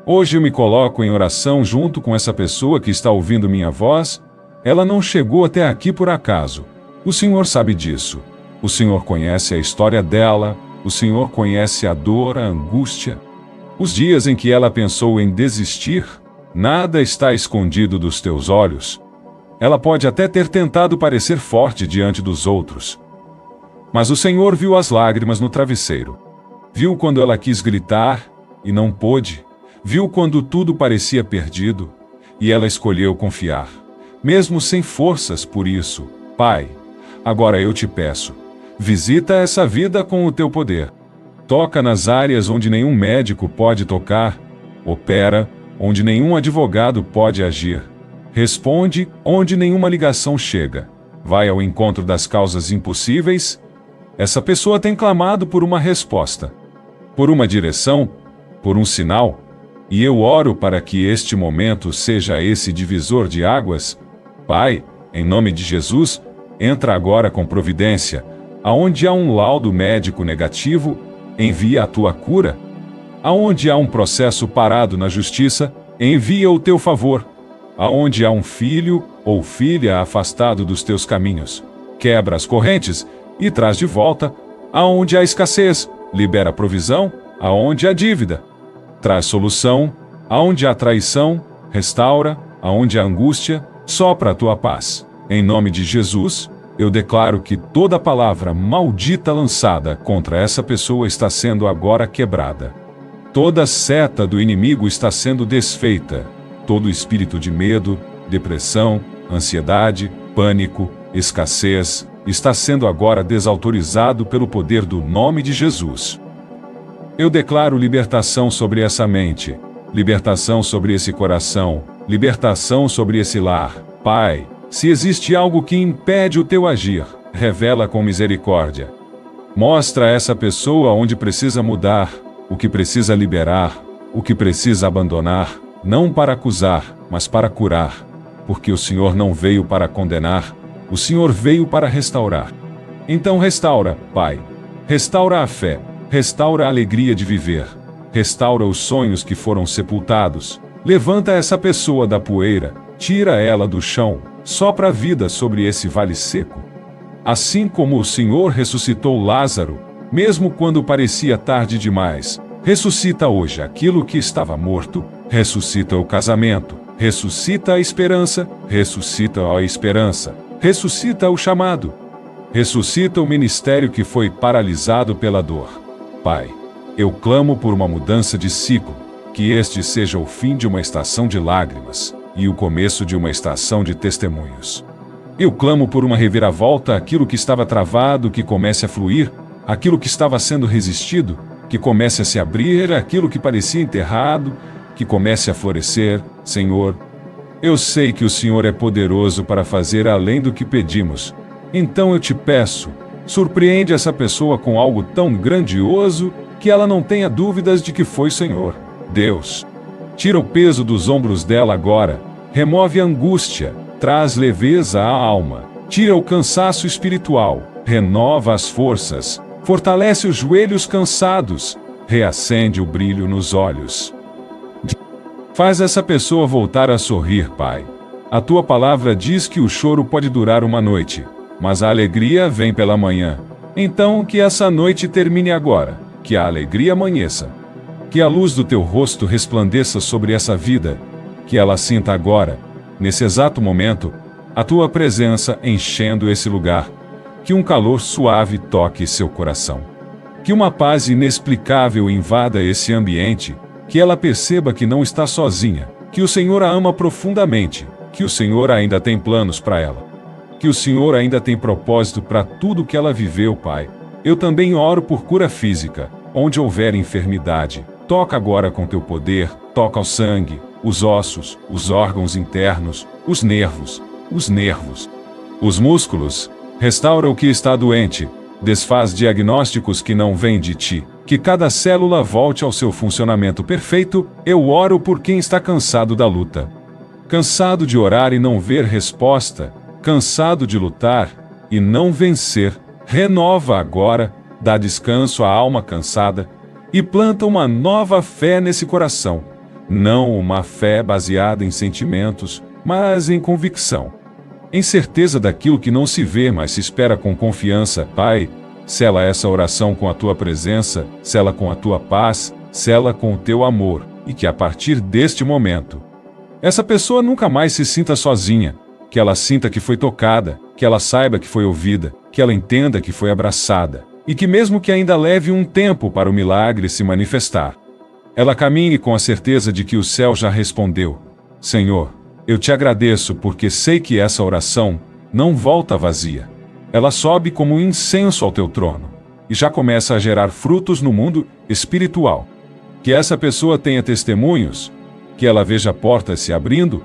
Hoje eu me coloco em oração junto com essa pessoa que está ouvindo minha voz. Ela não chegou até aqui por acaso. O Senhor sabe disso. O Senhor conhece a história dela, o Senhor conhece a dor, a angústia. Os dias em que ela pensou em desistir, nada está escondido dos teus olhos. Ela pode até ter tentado parecer forte diante dos outros. Mas o Senhor viu as lágrimas no travesseiro. Viu quando ela quis gritar e não pôde. Viu quando tudo parecia perdido e ela escolheu confiar, mesmo sem forças por isso. Pai, agora eu te peço, visita essa vida com o teu poder. Toca nas áreas onde nenhum médico pode tocar, opera onde nenhum advogado pode agir, responde onde nenhuma ligação chega, vai ao encontro das causas impossíveis. Essa pessoa tem clamado por uma resposta, por uma direção, por um sinal, e eu oro para que este momento seja esse divisor de águas. Pai, em nome de Jesus, entra agora com providência. Aonde há um laudo médico negativo, envia a tua cura. Aonde há um processo parado na justiça, envia o teu favor. Aonde há um filho ou filha afastado dos teus caminhos, quebra as correntes e traz de volta. Aonde há escassez, libera provisão. Aonde há dívida, traz solução. Aonde há traição, restaura. Aonde há angústia, sopra a tua paz. Em nome de Jesus, eu declaro que toda palavra maldita lançada contra essa pessoa está sendo agora quebrada. Toda seta do inimigo está sendo desfeita. Todo espírito de medo, depressão, ansiedade, pânico, escassez, está sendo agora desautorizado pelo poder do nome de Jesus. Eu declaro libertação sobre essa mente, libertação sobre esse coração, libertação sobre esse lar. Pai, se existe algo que impede o teu agir, revela com misericórdia. Mostra a essa pessoa onde precisa mudar, o que precisa liberar, o que precisa abandonar, não para acusar, mas para curar, porque o Senhor não veio para condenar, o Senhor veio para restaurar. Então restaura, Pai, restaura a fé, restaura a alegria de viver, restaura os sonhos que foram sepultados, levanta essa pessoa da poeira, tira ela do chão, sopra a vida sobre esse vale seco. Assim como o Senhor ressuscitou Lázaro, mesmo quando parecia tarde demais, ressuscita hoje aquilo que estava morto, ressuscita o casamento, ressuscita a esperança, ressuscita a esperança, ressuscita o chamado, ressuscita o ministério que foi paralisado pela dor. Pai, eu clamo por uma mudança de ciclo, que este seja o fim de uma estação de lágrimas e o começo de uma estação de testemunhos. Eu clamo por uma reviravolta, aquilo que estava travado, que comece a fluir, aquilo que estava sendo resistido, que comece a se abrir, aquilo que parecia enterrado, que comece a florescer. Senhor, eu sei que o Senhor é poderoso para fazer além do que pedimos. Então eu te peço, surpreende essa pessoa com algo tão grandioso que ela não tenha dúvidas de que foi Senhor. Deus, tira o peso dos ombros dela agora, remove a angústia, traz leveza à alma, tira o cansaço espiritual, renova as forças, fortalece os joelhos cansados, reacende o brilho nos olhos. Faz essa pessoa voltar a sorrir, Pai. A tua palavra diz que o choro pode durar uma noite, mas a alegria vem pela manhã. Então que essa noite termine agora, que a alegria amanheça. Que a luz do teu rosto resplandeça sobre essa vida, que ela sinta agora nesse exato momento, a tua presença enchendo esse lugar. Que um calor suave toque seu coração. Que uma paz inexplicável invada esse ambiente, que ela perceba que não está sozinha, que o Senhor a ama profundamente, que o Senhor ainda tem planos para ela. Que o Senhor ainda tem propósito para tudo que ela viveu, Pai. Eu também oro por cura física, onde houver enfermidade. Toca agora com teu poder, toca o sangue, os ossos, os órgãos internos, os nervos, os músculos. Restaura o que está doente, desfaz diagnósticos que não vêm de ti, que cada célula volte ao seu funcionamento perfeito. Eu oro por quem está cansado da luta. Cansado de orar e não ver resposta, cansado de lutar e não vencer. Renova agora, dá descanso à alma cansada e planta uma nova fé nesse coração. Não uma fé baseada em sentimentos, mas em convicção. Em certeza daquilo que não se vê, mas se espera com confiança. Pai, sela essa oração com a tua presença, sela com a tua paz, sela com o teu amor, e que a partir deste momento, essa pessoa nunca mais se sinta sozinha, que ela sinta que foi tocada, que ela saiba que foi ouvida, que ela entenda que foi abraçada, e que mesmo que ainda leve um tempo para o milagre se manifestar, ela caminhe com a certeza de que o céu já respondeu. Senhor, eu te agradeço porque sei que essa oração não volta vazia. Ela sobe como um incenso ao teu trono e já começa a gerar frutos no mundo espiritual. Que essa pessoa tenha testemunhos, que ela veja portas se abrindo,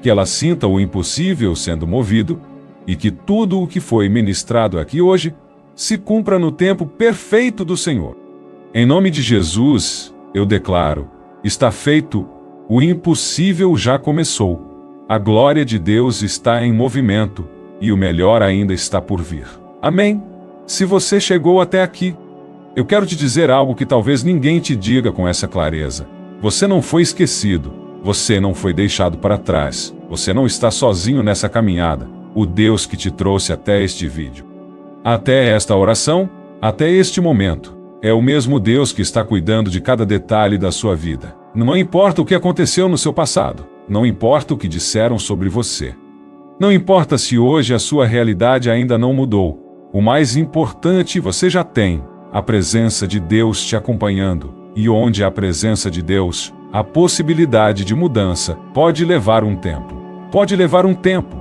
que ela sinta o impossível sendo movido e que tudo o que foi ministrado aqui hoje se cumpra no tempo perfeito do Senhor. Em nome de Jesus, eu declaro, está feito, o impossível já começou. A glória de Deus está em movimento, e o melhor ainda está por vir. Amém? Se você chegou até aqui, eu quero te dizer algo que talvez ninguém te diga com essa clareza. Você não foi esquecido, você não foi deixado para trás, você não está sozinho nessa caminhada. O Deus que te trouxe até este vídeo, até esta oração, até este momento, é o mesmo Deus que está cuidando de cada detalhe da sua vida. Não importa o que aconteceu no seu passado. Não importa o que disseram sobre você. Não importa se hoje a sua realidade ainda não mudou. O mais importante você já tem, a presença de Deus te acompanhando. E onde há a presença de Deus, a possibilidade de mudança pode levar um tempo. Pode levar um tempo.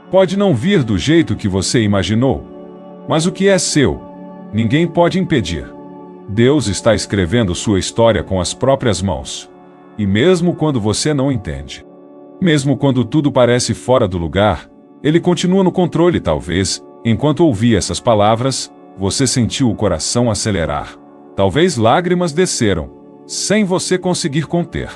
Pode não vir do jeito que você imaginou. Mas o que é seu, ninguém pode impedir. Deus está escrevendo sua história com as próprias mãos. E mesmo quando você não entende, mesmo quando tudo parece fora do lugar, Ele continua no controle. Talvez, enquanto ouvia essas palavras, você sentiu o coração acelerar. Talvez lágrimas desceram, sem você conseguir conter.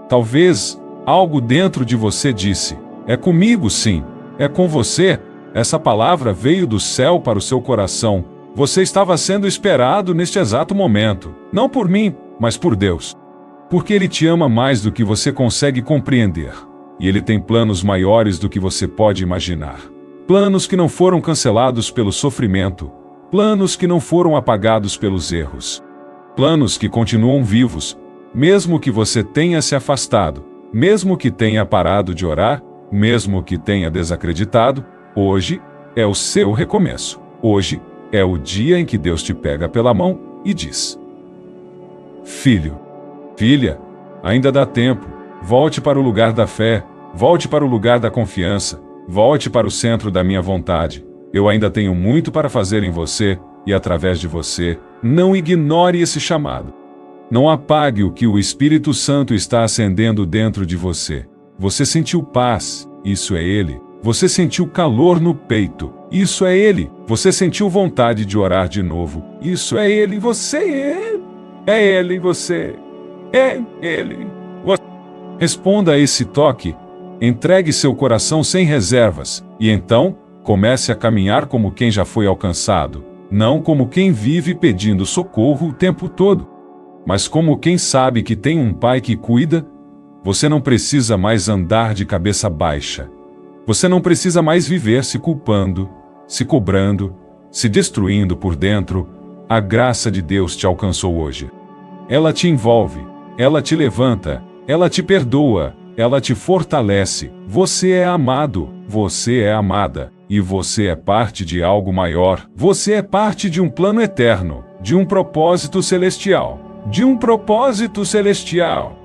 Talvez, algo dentro de você disse, é comigo sim, é com você. Essa palavra veio do céu para o seu coração. Você estava sendo esperado neste exato momento, não por mim, mas por Deus. Porque Ele te ama mais do que você consegue compreender. E Ele tem planos maiores do que você pode imaginar. Planos que não foram cancelados pelo sofrimento. Planos que não foram apagados pelos erros. Planos que continuam vivos, mesmo que você tenha se afastado, mesmo que tenha parado de orar, mesmo que tenha desacreditado. Hoje é o seu recomeço. Hoje é o dia em que Deus te pega pela mão e diz: filho, filha, ainda dá tempo. Volte para o lugar da fé, volte para o lugar da confiança, volte para o centro da minha vontade. Eu ainda tenho muito para fazer em você e através de você. Não ignore esse chamado. Não apague o que o Espírito Santo está acendendo dentro de você. Você sentiu paz, isso é Ele. Você sentiu calor no peito, isso é Ele. Você sentiu vontade de orar de novo, isso é Ele. Você é Ele, você é Ele. Responda a esse toque, entregue seu coração sem reservas, e então, comece a caminhar como quem já foi alcançado, não como quem vive pedindo socorro o tempo todo, mas como quem sabe que tem um Pai que cuida. Você não precisa mais andar de cabeça baixa. Você não precisa mais viver se culpando, se cobrando, se destruindo por dentro. A graça de Deus te alcançou hoje. Ela te envolve, ela te levanta, ela te perdoa, ela te fortalece. Você é amado, você é amada, e você é parte de algo maior. Você é parte de um plano eterno, de um propósito celestial, de um propósito celestial,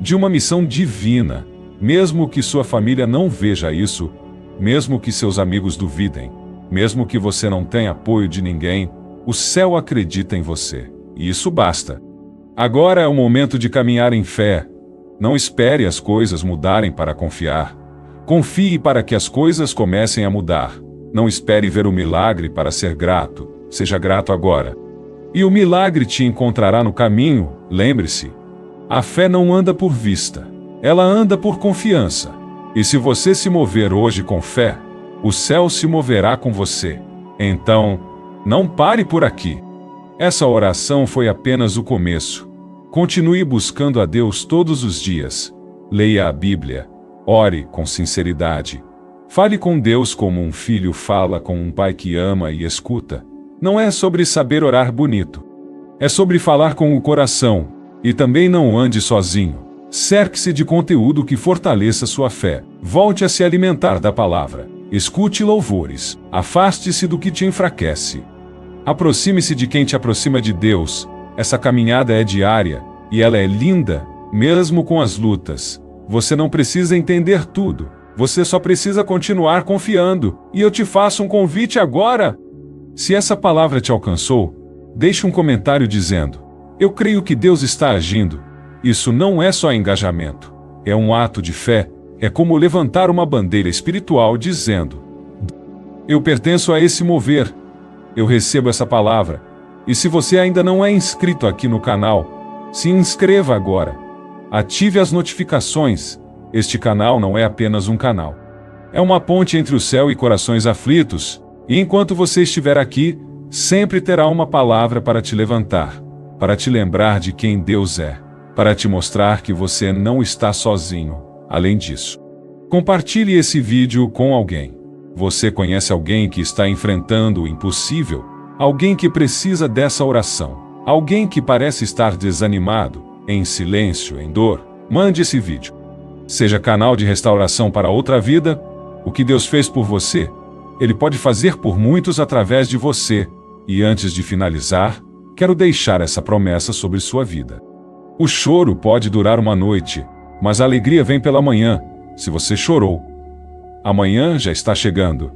de uma missão divina. Mesmo que sua família não veja isso, mesmo que seus amigos duvidem, mesmo que você não tenha apoio de ninguém, o céu acredita em você, e isso basta. Agora é o momento de caminhar em fé. Não espere as coisas mudarem para confiar. Confie para que as coisas comecem a mudar. Não espere ver o milagre para ser grato. Seja grato agora. E o milagre te encontrará no caminho. Lembre-se, a fé não anda por vista. Ela anda por confiança. E se você se mover hoje com fé, o céu se moverá com você. Então, não pare por aqui. Essa oração foi apenas o começo. Continue buscando a Deus todos os dias. Leia a Bíblia. Ore com sinceridade. Fale com Deus como um filho fala com um pai que ama e escuta. Não é sobre saber orar bonito. É sobre falar com o coração. E também não ande sozinho. Cerque-se de conteúdo que fortaleça sua fé. Volte a se alimentar da palavra. Escute louvores. Afaste-se do que te enfraquece. Aproxime-se de quem te aproxima de Deus. Essa caminhada é diária, e ela é linda, mesmo com as lutas. Você não precisa entender tudo. Você só precisa continuar confiando. E eu te faço um convite agora. Se essa palavra te alcançou, deixe um comentário dizendo: eu creio que Deus está agindo. Isso não é só engajamento. É um ato de fé. É como levantar uma bandeira espiritual dizendo: eu pertenço a esse mover. Eu recebo essa palavra. E se você ainda não é inscrito aqui no canal, se inscreva agora. Ative as notificações. Este canal não é apenas um canal. É uma ponte entre o céu e corações aflitos. E enquanto você estiver aqui, sempre terá uma palavra para te levantar, para te lembrar de quem Deus é, para te mostrar que você não está sozinho. Além disso, compartilhe esse vídeo com alguém. Você conhece alguém que está enfrentando o impossível? Alguém que precisa dessa oração? Alguém que parece estar desanimado, em silêncio, em dor? Mande esse vídeo. Seja canal de restauração para outra vida. O que Deus fez por você, Ele pode fazer por muitos através de você. E antes de finalizar, quero deixar essa promessa sobre sua vida. O choro pode durar uma noite, mas a alegria vem pela manhã. Se você chorou, amanhã já está chegando.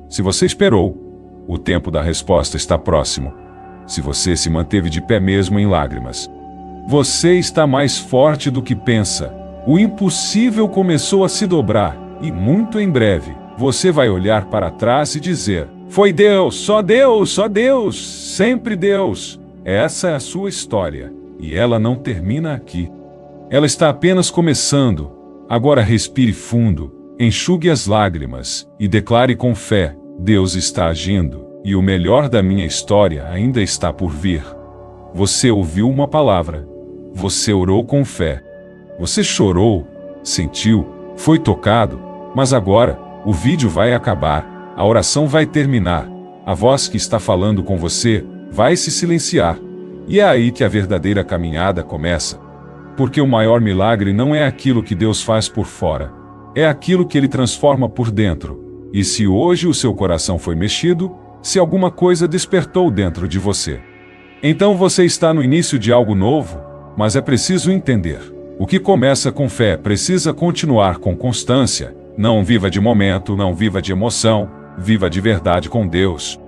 Se você esperou, o tempo da resposta está próximo. Se você se manteve de pé mesmo em lágrimas, você está mais forte do que pensa. O impossível começou a se dobrar, e muito em breve, você vai olhar para trás e dizer: foi Deus, só Deus, só Deus, sempre Deus. Essa é a sua história, e ela não termina aqui. Ela está apenas começando. Agora respire fundo, enxugue as lágrimas, e declare com fé: Deus está agindo, e o melhor da minha história ainda está por vir. Você ouviu uma palavra. Você orou com fé. Você chorou, sentiu, foi tocado, mas agora, o vídeo vai acabar, a oração vai terminar, a voz que está falando com você vai se silenciar, e é aí que a verdadeira caminhada começa. Porque o maior milagre não é aquilo que Deus faz por fora, é aquilo que Ele transforma por dentro. E se hoje o seu coração foi mexido, se alguma coisa despertou dentro de você, então você está no início de algo novo, mas é preciso entender. O que começa com fé precisa continuar com constância. Não viva de momento, não viva de emoção, viva de verdade com Deus.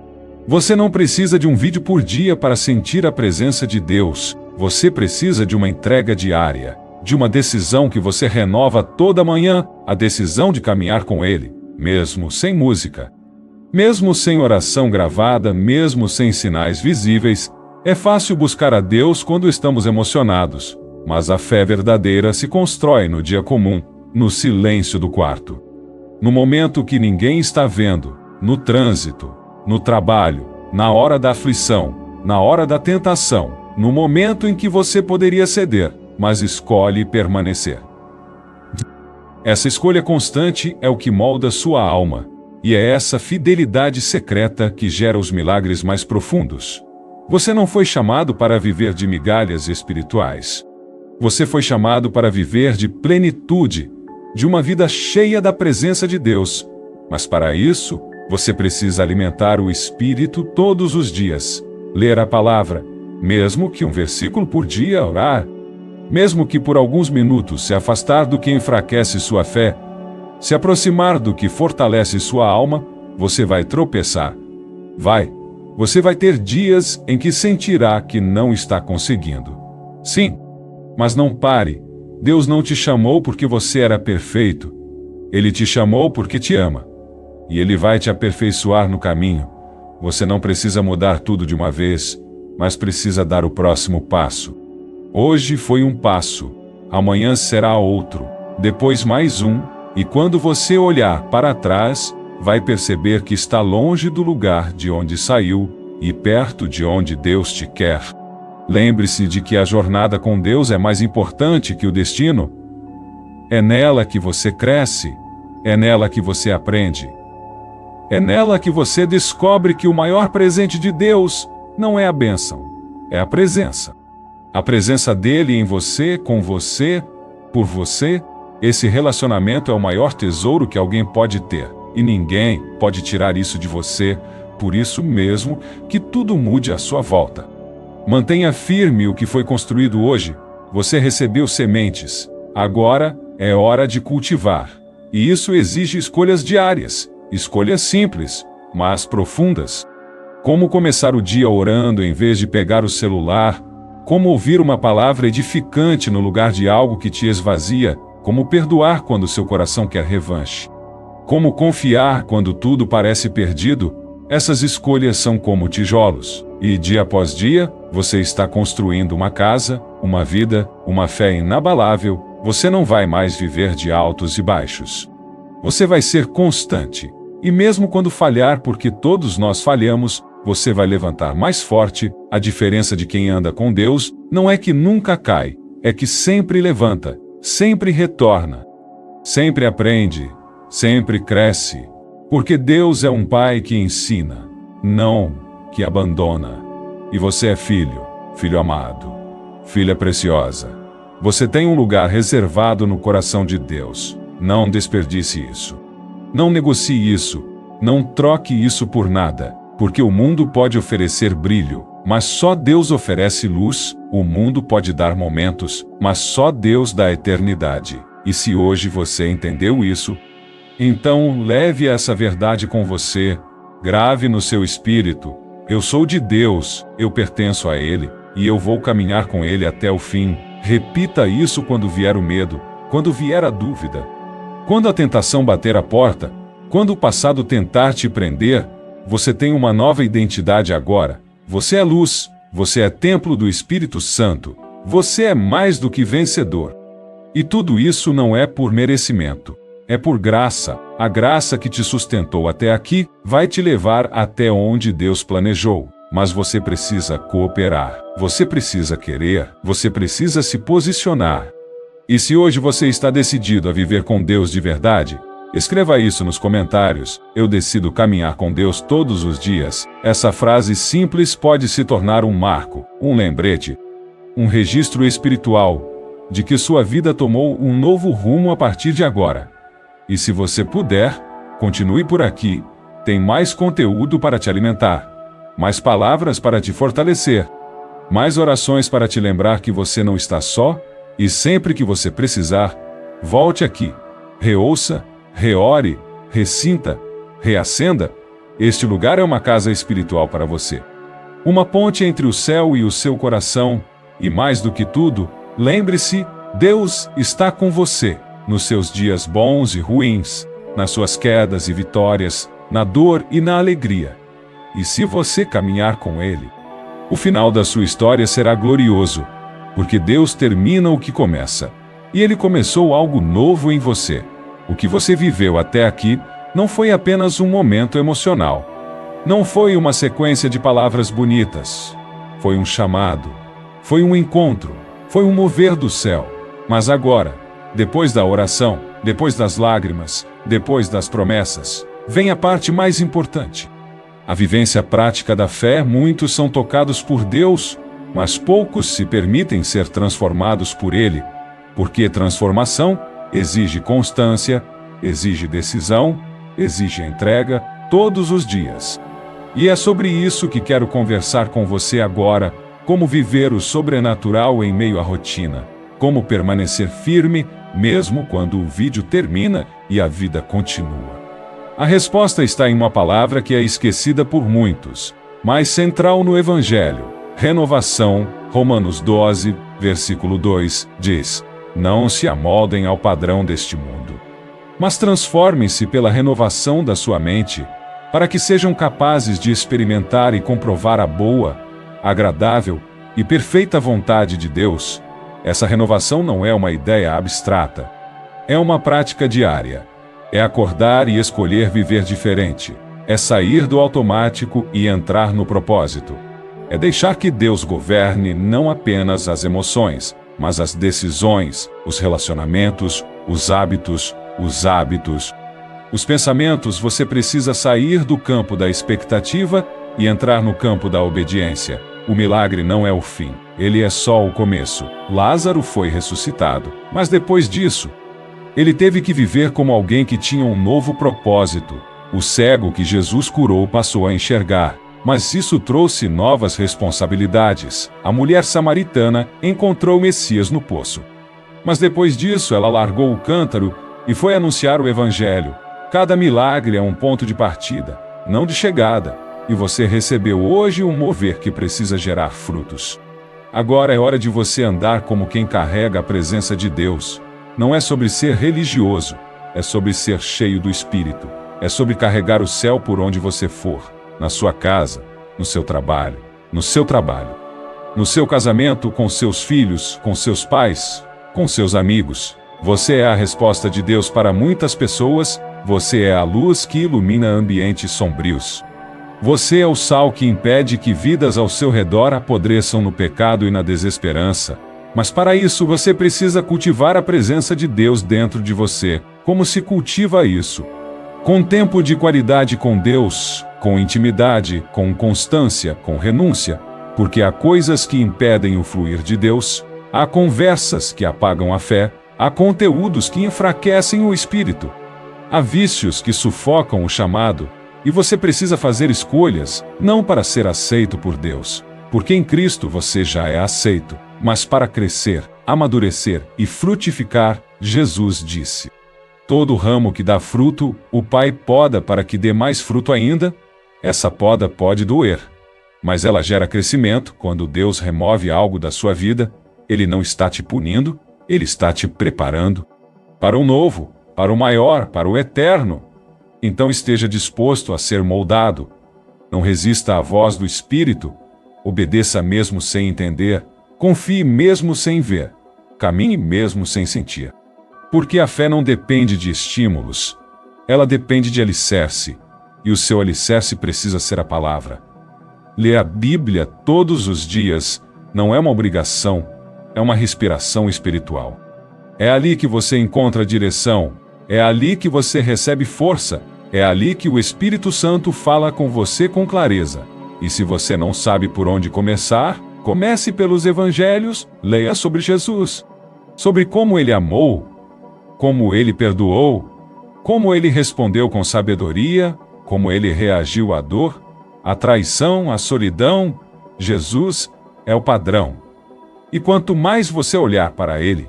Você não precisa de um vídeo por dia para sentir a presença de Deus. Você precisa de uma entrega diária, de uma decisão que você renova toda manhã, a decisão de caminhar com Ele, mesmo sem música, mesmo sem oração gravada, mesmo sem sinais visíveis. É fácil buscar a Deus quando estamos emocionados. Mas a fé verdadeira se constrói no dia comum, no silêncio do quarto. No momento que ninguém está vendo, no trânsito, no trabalho, na hora da aflição, na hora da tentação, no momento em que você poderia ceder, mas escolhe permanecer. Essa escolha constante é o que molda sua alma, e é essa fidelidade secreta que gera os milagres mais profundos. Você não foi chamado para viver de migalhas espirituais. Você foi chamado para viver de plenitude, de uma vida cheia da presença de Deus. Mas para isso, você precisa alimentar o Espírito todos os dias, ler a palavra, mesmo que um versículo por dia, orar, mesmo que por alguns minutos se afastar do que enfraquece sua fé, se aproximar do que fortalece sua alma. Você vai tropeçar. Você vai ter dias em que sentirá que não está conseguindo. Sim, mas não pare. Deus não te chamou porque você era perfeito. Ele te chamou porque te ama. E Ele vai te aperfeiçoar no caminho. Você não precisa mudar tudo de uma vez, mas precisa dar o próximo passo. Hoje foi um passo, amanhã será outro, depois mais um, e quando você olhar para trás, vai perceber que está longe do lugar de onde saiu e perto de onde Deus te quer. Lembre-se de que a jornada com Deus é mais importante que o destino. É nela que você cresce, é nela que você aprende. É nela que você descobre que o maior presente de Deus não é a bênção, é a presença. A presença dele em você, com você, por você. Esse relacionamento é o maior tesouro que alguém pode ter, e ninguém pode tirar isso de você, por isso mesmo que tudo mude à sua volta. Mantenha firme o que foi construído hoje. Você recebeu sementes, agora é hora de cultivar. E isso exige escolhas diárias, escolhas simples, mas profundas. Como começar o dia orando em vez de pegar o celular, como ouvir uma palavra edificante no lugar de algo que te esvazia, como perdoar quando seu coração quer revanche. Como confiar quando tudo parece perdido. Essas escolhas são como tijolos, e dia após dia, você está construindo uma casa, uma vida, uma fé inabalável. Você não vai mais viver de altos e baixos. Você vai ser constante, e mesmo quando falhar, porque todos nós falhamos, você vai levantar mais forte. A diferença de quem anda com Deus não é que nunca cai, é que sempre levanta, sempre retorna, sempre aprende, sempre cresce. Porque Deus é um pai que ensina, não que abandona. E você é filho, filho amado, filha preciosa. Você tem um lugar reservado no coração de Deus. Não desperdice isso. Não negocie isso. Não troque isso por nada. Porque o mundo pode oferecer brilho, mas só Deus oferece luz. O mundo pode dar momentos, mas só Deus dá eternidade. E se hoje você entendeu isso, então leve essa verdade com você, grave no seu espírito: eu sou de Deus, eu pertenço a Ele, e eu vou caminhar com Ele até o fim. Repita isso quando vier o medo, quando vier a dúvida, quando a tentação bater a porta, quando o passado tentar te prender. Você tem uma nova identidade agora. Você é luz, você é templo do Espírito Santo, você é mais do que vencedor. E tudo isso não é por merecimento. É por graça. A graça que te sustentou até aqui vai te levar até onde Deus planejou. Mas você precisa cooperar. Você precisa querer. Você precisa se posicionar. E se hoje você está decidido a viver com Deus de verdade, escreva isso nos comentários: eu decido caminhar com Deus todos os dias. Essa frase simples pode se tornar um marco, um lembrete, um registro espiritual de que sua vida tomou um novo rumo a partir de agora. E se você puder, continue por aqui. Tem mais conteúdo para te alimentar, mais palavras para te fortalecer, mais orações para te lembrar que você não está só, e sempre que você precisar, volte aqui. Reouça, reore, ressinta, reacenda. Este lugar é uma casa espiritual para você. Uma ponte entre o céu e o seu coração. E mais do que tudo, lembre-se, Deus está com você. Nos seus dias bons e ruins, nas suas quedas e vitórias, na dor e na alegria. E se você caminhar com Ele, o final da sua história será glorioso, porque Deus termina o que começa. E Ele começou algo novo em você. O que você viveu até aqui não foi apenas um momento emocional. Não foi uma sequência de palavras bonitas. Foi um chamado. Foi um encontro. Foi um mover do céu. Mas agora, depois da oração, depois das lágrimas, depois das promessas, vem a parte mais importante. A vivência prática da fé. Muitos são tocados por Deus, mas poucos se permitem ser transformados por Ele, porque transformação exige constância, exige decisão, exige entrega, todos os dias. E é sobre isso que quero conversar com você agora, como viver o sobrenatural em meio à rotina, como permanecer firme, mesmo quando o vídeo termina e a vida continua. A resposta está em uma palavra que é esquecida por muitos, mas central no Evangelho. Renovação, Romanos 12, versículo 2, diz: não se amoldem ao padrão deste mundo, mas transformem-se pela renovação da sua mente, para que sejam capazes de experimentar e comprovar a boa, agradável e perfeita vontade de Deus. Essa renovação não é uma ideia abstrata. É uma prática diária. É acordar e escolher viver diferente. É sair do automático e entrar no propósito. É deixar que Deus governe não apenas as emoções, mas as decisões, os relacionamentos, os hábitos. Os pensamentos. Você precisa sair do campo da expectativa e entrar no campo da obediência. O milagre não é o fim, ele é só o começo. Lázaro foi ressuscitado, mas depois disso, ele teve que viver como alguém que tinha um novo propósito. O cego que Jesus curou passou a enxergar, mas isso trouxe novas responsabilidades. A mulher samaritana encontrou o Messias no poço. Mas depois disso, ela largou o cântaro e foi anunciar o Evangelho. Cada milagre é um ponto de partida, não de chegada, e você recebeu hoje um mover que precisa gerar frutos. Agora é hora de você andar como quem carrega a presença de Deus. Não é sobre ser religioso, é sobre ser cheio do Espírito. É sobre carregar o céu por onde você for, na sua casa, no seu trabalho, no seu casamento, com seus filhos, com seus pais, com seus amigos. Você é a resposta de Deus para muitas pessoas, você é a luz que ilumina ambientes sombrios. Você é o sal que impede que vidas ao seu redor apodreçam no pecado e na desesperança. Mas para isso você precisa cultivar a presença de Deus dentro de você. Como se cultiva isso? Com tempo de qualidade com Deus, com intimidade, com constância, com renúncia. Porque há coisas que impedem o fluir de Deus, há conversas que apagam a fé, há conteúdos que enfraquecem o espírito. Há vícios que sufocam o chamado, e você precisa fazer escolhas, não para ser aceito por Deus, porque em Cristo você já é aceito, mas para crescer, amadurecer e frutificar. Jesus disse: todo ramo que dá fruto, o Pai poda para que dê mais fruto ainda. Essa poda pode doer, mas ela gera crescimento. Quando Deus remove algo da sua vida, Ele não está te punindo, Ele está te preparando para o novo, para o maior, para o eterno. Então esteja disposto a ser moldado. Não resista à voz do Espírito. Obedeça mesmo sem entender. Confie mesmo sem ver. Caminhe mesmo sem sentir. Porque a fé não depende de estímulos. Ela depende de alicerce. E o seu alicerce precisa ser a palavra. Ler a Bíblia todos os dias não é uma obrigação, é uma respiração espiritual. É ali que você encontra direção, é ali que você recebe força, é ali que o Espírito Santo fala com você com clareza. E se você não sabe por onde começar, comece pelos Evangelhos, leia sobre Jesus, sobre como Ele amou, como Ele perdoou, como Ele respondeu com sabedoria, como Ele reagiu à dor, à traição, à solidão. Jesus é o padrão. E quanto mais você olhar para Ele,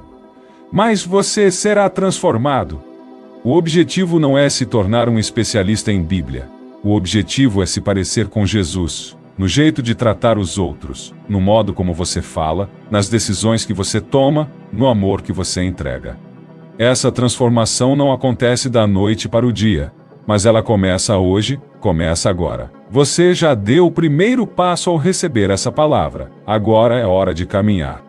mais você será transformado. O objetivo não é se tornar um especialista em Bíblia. O objetivo é se parecer com Jesus, no jeito de tratar os outros, no modo como você fala, nas decisões que você toma, no amor que você entrega. Essa transformação não acontece da noite para o dia, mas ela começa hoje, começa agora. Você já deu o primeiro passo ao receber essa palavra. Agora é hora de caminhar.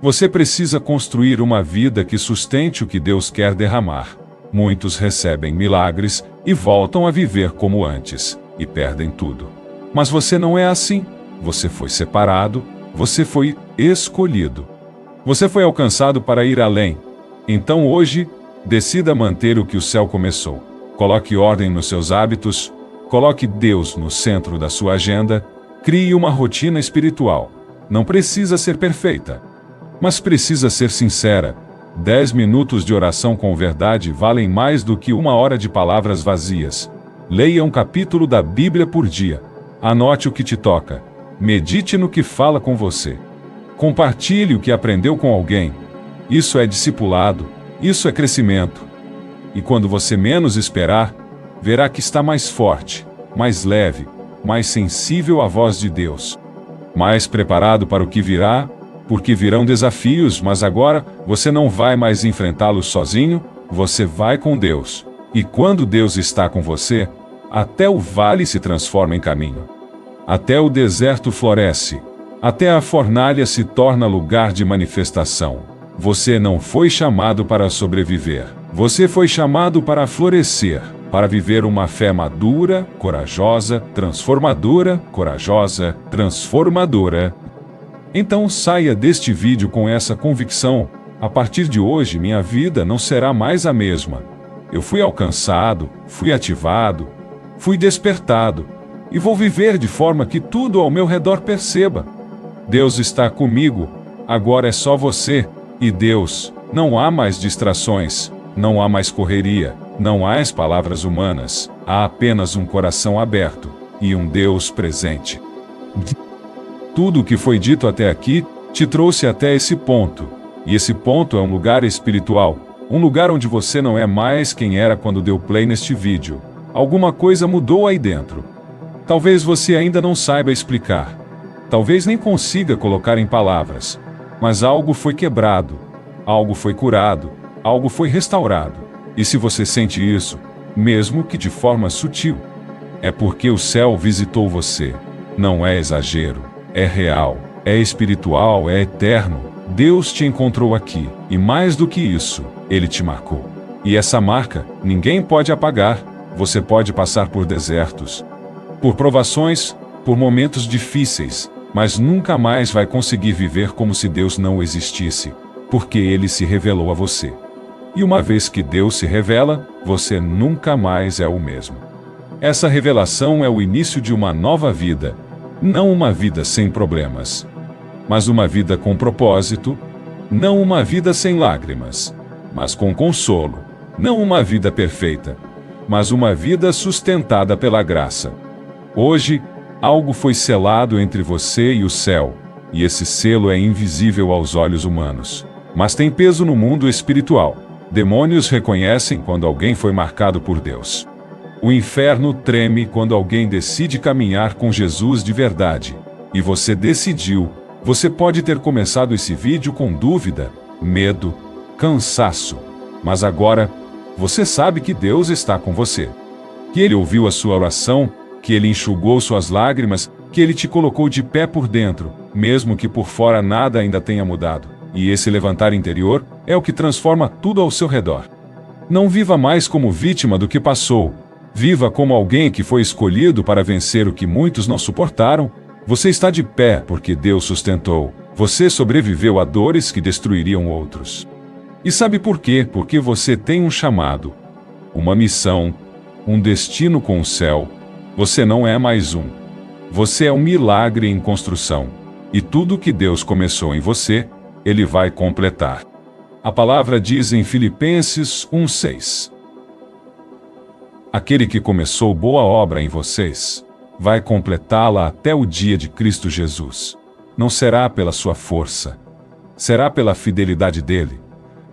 Você precisa construir uma vida que sustente o que Deus quer derramar. Muitos recebem milagres e voltam a viver como antes, e perdem tudo. Mas você não é assim. Você foi separado, você foi escolhido. Você foi alcançado para ir além. Então hoje, decida manter o que o céu começou. Coloque ordem nos seus hábitos, coloque Deus no centro da sua agenda, crie uma rotina espiritual. Não precisa ser perfeita, mas precisa ser sincera, 10 minutos de oração com verdade valem mais do que 1 hora de palavras vazias. Leia um capítulo da Bíblia por dia. Anote o que te toca. Medite no que fala com você. Compartilhe o que aprendeu com alguém. Isso é discipulado. Isso é crescimento. E quando você menos esperar, verá que está mais forte, mais leve, mais sensível à voz de Deus. Mais preparado para o que virá, porque virão desafios, mas agora você não vai mais enfrentá-los sozinho, você vai com Deus. E quando Deus está com você, até o vale se transforma em caminho. Até o deserto floresce. Até a fornalha se torna lugar de manifestação. Você não foi chamado para sobreviver. Você foi chamado para florescer, para viver uma fé madura, corajosa, transformadora. Então saia deste vídeo com essa convicção: a partir de hoje minha vida não será mais a mesma. Eu fui alcançado, fui ativado, fui despertado, e vou viver de forma que tudo ao meu redor perceba. Deus está comigo, agora é só você e Deus. Não há mais distrações, não há mais correria, não há as palavras humanas, há apenas um coração aberto e um Deus presente. Tudo o que foi dito até aqui te trouxe até esse ponto, e esse ponto é um lugar espiritual, um lugar onde você não é mais quem era quando deu play neste vídeo. Alguma coisa mudou aí dentro. Talvez você ainda não saiba explicar. Talvez nem consiga colocar em palavras. Mas algo foi quebrado. Algo foi curado. Algo foi restaurado. E se você sente isso, mesmo que de forma sutil, é porque o céu visitou você. Não é exagero. É real. É espiritual. É eterno. Deus te encontrou aqui. E mais do que isso, Ele te marcou. E essa marca, ninguém pode apagar. Você pode passar por desertos, por provações, por momentos difíceis, mas nunca mais vai conseguir viver como se Deus não existisse, porque Ele se revelou a você. E uma vez que Deus se revela, você nunca mais é o mesmo. Essa revelação é o início de uma nova vida, não uma vida sem problemas, mas uma vida com propósito, não uma vida sem lágrimas, mas com consolo, não uma vida perfeita, mas uma vida sustentada pela graça. Hoje, algo foi selado entre você e o céu, e esse selo é invisível aos olhos humanos, mas tem peso no mundo espiritual. Demônios reconhecem quando alguém foi marcado por Deus. O inferno treme quando alguém decide caminhar com Jesus de verdade. E você decidiu. Você pode ter começado esse vídeo com dúvida, medo, cansaço, mas agora você sabe que Deus está com você, que Ele ouviu a sua oração, que Ele enxugou suas lágrimas, que Ele te colocou de pé por dentro, mesmo que por fora nada ainda tenha mudado. E esse levantar interior é o que transforma tudo ao seu redor. Não viva mais como vítima do que passou. Viva como alguém que foi escolhido para vencer o que muitos não suportaram. Você está de pé porque Deus sustentou. Você sobreviveu a dores que destruiriam outros. E sabe por quê? Porque você tem um chamado, uma missão, um destino com o céu. Você não é mais um. Você é um milagre em construção. E tudo que Deus começou em você, Ele vai completar. A palavra diz em Filipenses 1:6. Aquele que começou boa obra em vocês, vai completá-la até o dia de Cristo Jesus. Não será pela sua força, será pela fidelidade dEle.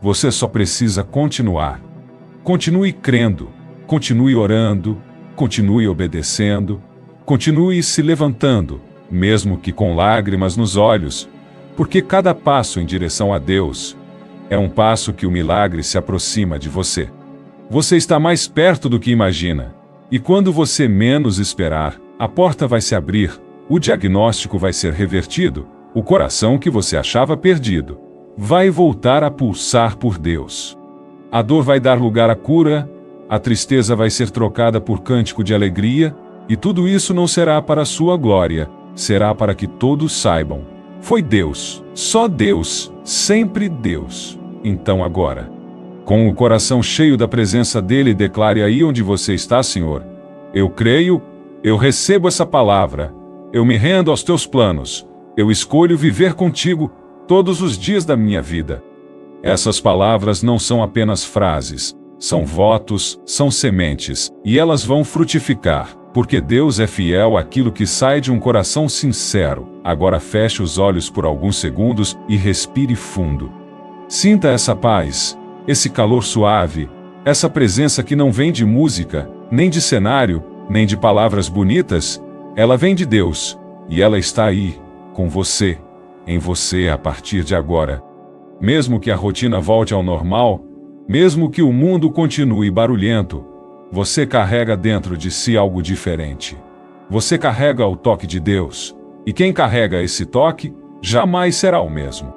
Você só precisa continuar. Continue crendo, continue orando, continue obedecendo, continue se levantando, mesmo que com lágrimas nos olhos, porque cada passo em direção a Deus é um passo que o milagre se aproxima de você. Você está mais perto do que imagina. E quando você menos esperar, a porta vai se abrir, o diagnóstico vai ser revertido, o coração que você achava perdido vai voltar a pulsar por Deus. A dor vai dar lugar à cura, a tristeza vai ser trocada por cântico de alegria, e tudo isso não será para a sua glória, será para que todos saibam. Foi Deus, só Deus, sempre Deus. Então agora, com o coração cheio da presença dEle, declare aí onde você está, Senhor: eu creio, eu recebo essa palavra, eu me rendo aos teus planos, eu escolho viver contigo todos os dias da minha vida. Essas palavras não são apenas frases, são votos, são sementes, e elas vão frutificar, porque Deus é fiel àquilo que sai de um coração sincero. Agora feche os olhos por alguns segundos e respire fundo. Sinta essa paz, esse calor suave, essa presença que não vem de música, nem de cenário, nem de palavras bonitas. Ela vem de Deus, e ela está aí, com você, em você a partir de agora. Mesmo que a rotina volte ao normal, mesmo que o mundo continue barulhento, você carrega dentro de si algo diferente. Você carrega o toque de Deus, e quem carrega esse toque, jamais será o mesmo.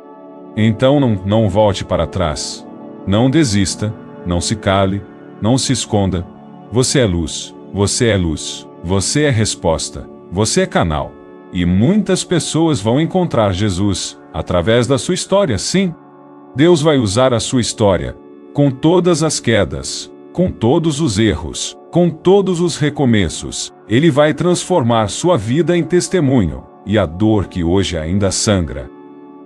Então não volte para trás. Não desista, não se cale, não se esconda. Você é luz, você é luz, você é resposta, você é canal. E muitas pessoas vão encontrar Jesus, através da sua história, sim. Deus vai usar a sua história, com todas as quedas, com todos os erros, com todos os recomeços. Ele vai transformar sua vida em testemunho, e a dor que hoje ainda sangra,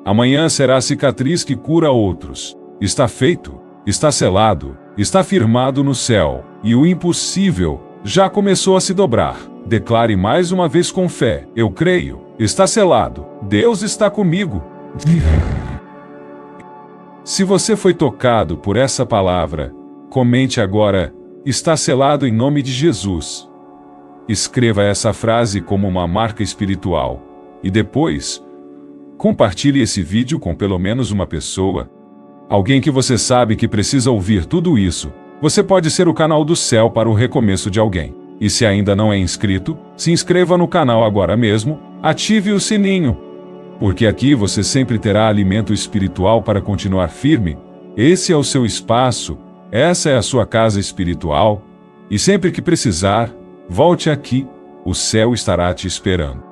amanhã será a cicatriz que cura outros. Está feito, está selado, está firmado no céu, e o impossível já começou a se dobrar. Declare mais uma vez com fé: eu creio, está selado, Deus está comigo. Se você foi tocado por essa palavra, comente agora: está selado em nome de Jesus. Escreva essa frase como uma marca espiritual. E depois, compartilhe esse vídeo com pelo menos uma pessoa. Alguém que você sabe que precisa ouvir tudo isso. Você pode ser o canal do céu para o recomeço de alguém. E se ainda não é inscrito, se inscreva no canal agora mesmo, ative o sininho. Porque aqui você sempre terá alimento espiritual para continuar firme. Esse é o seu espaço, essa é a sua casa espiritual. E sempre que precisar, volte aqui, o céu estará te esperando.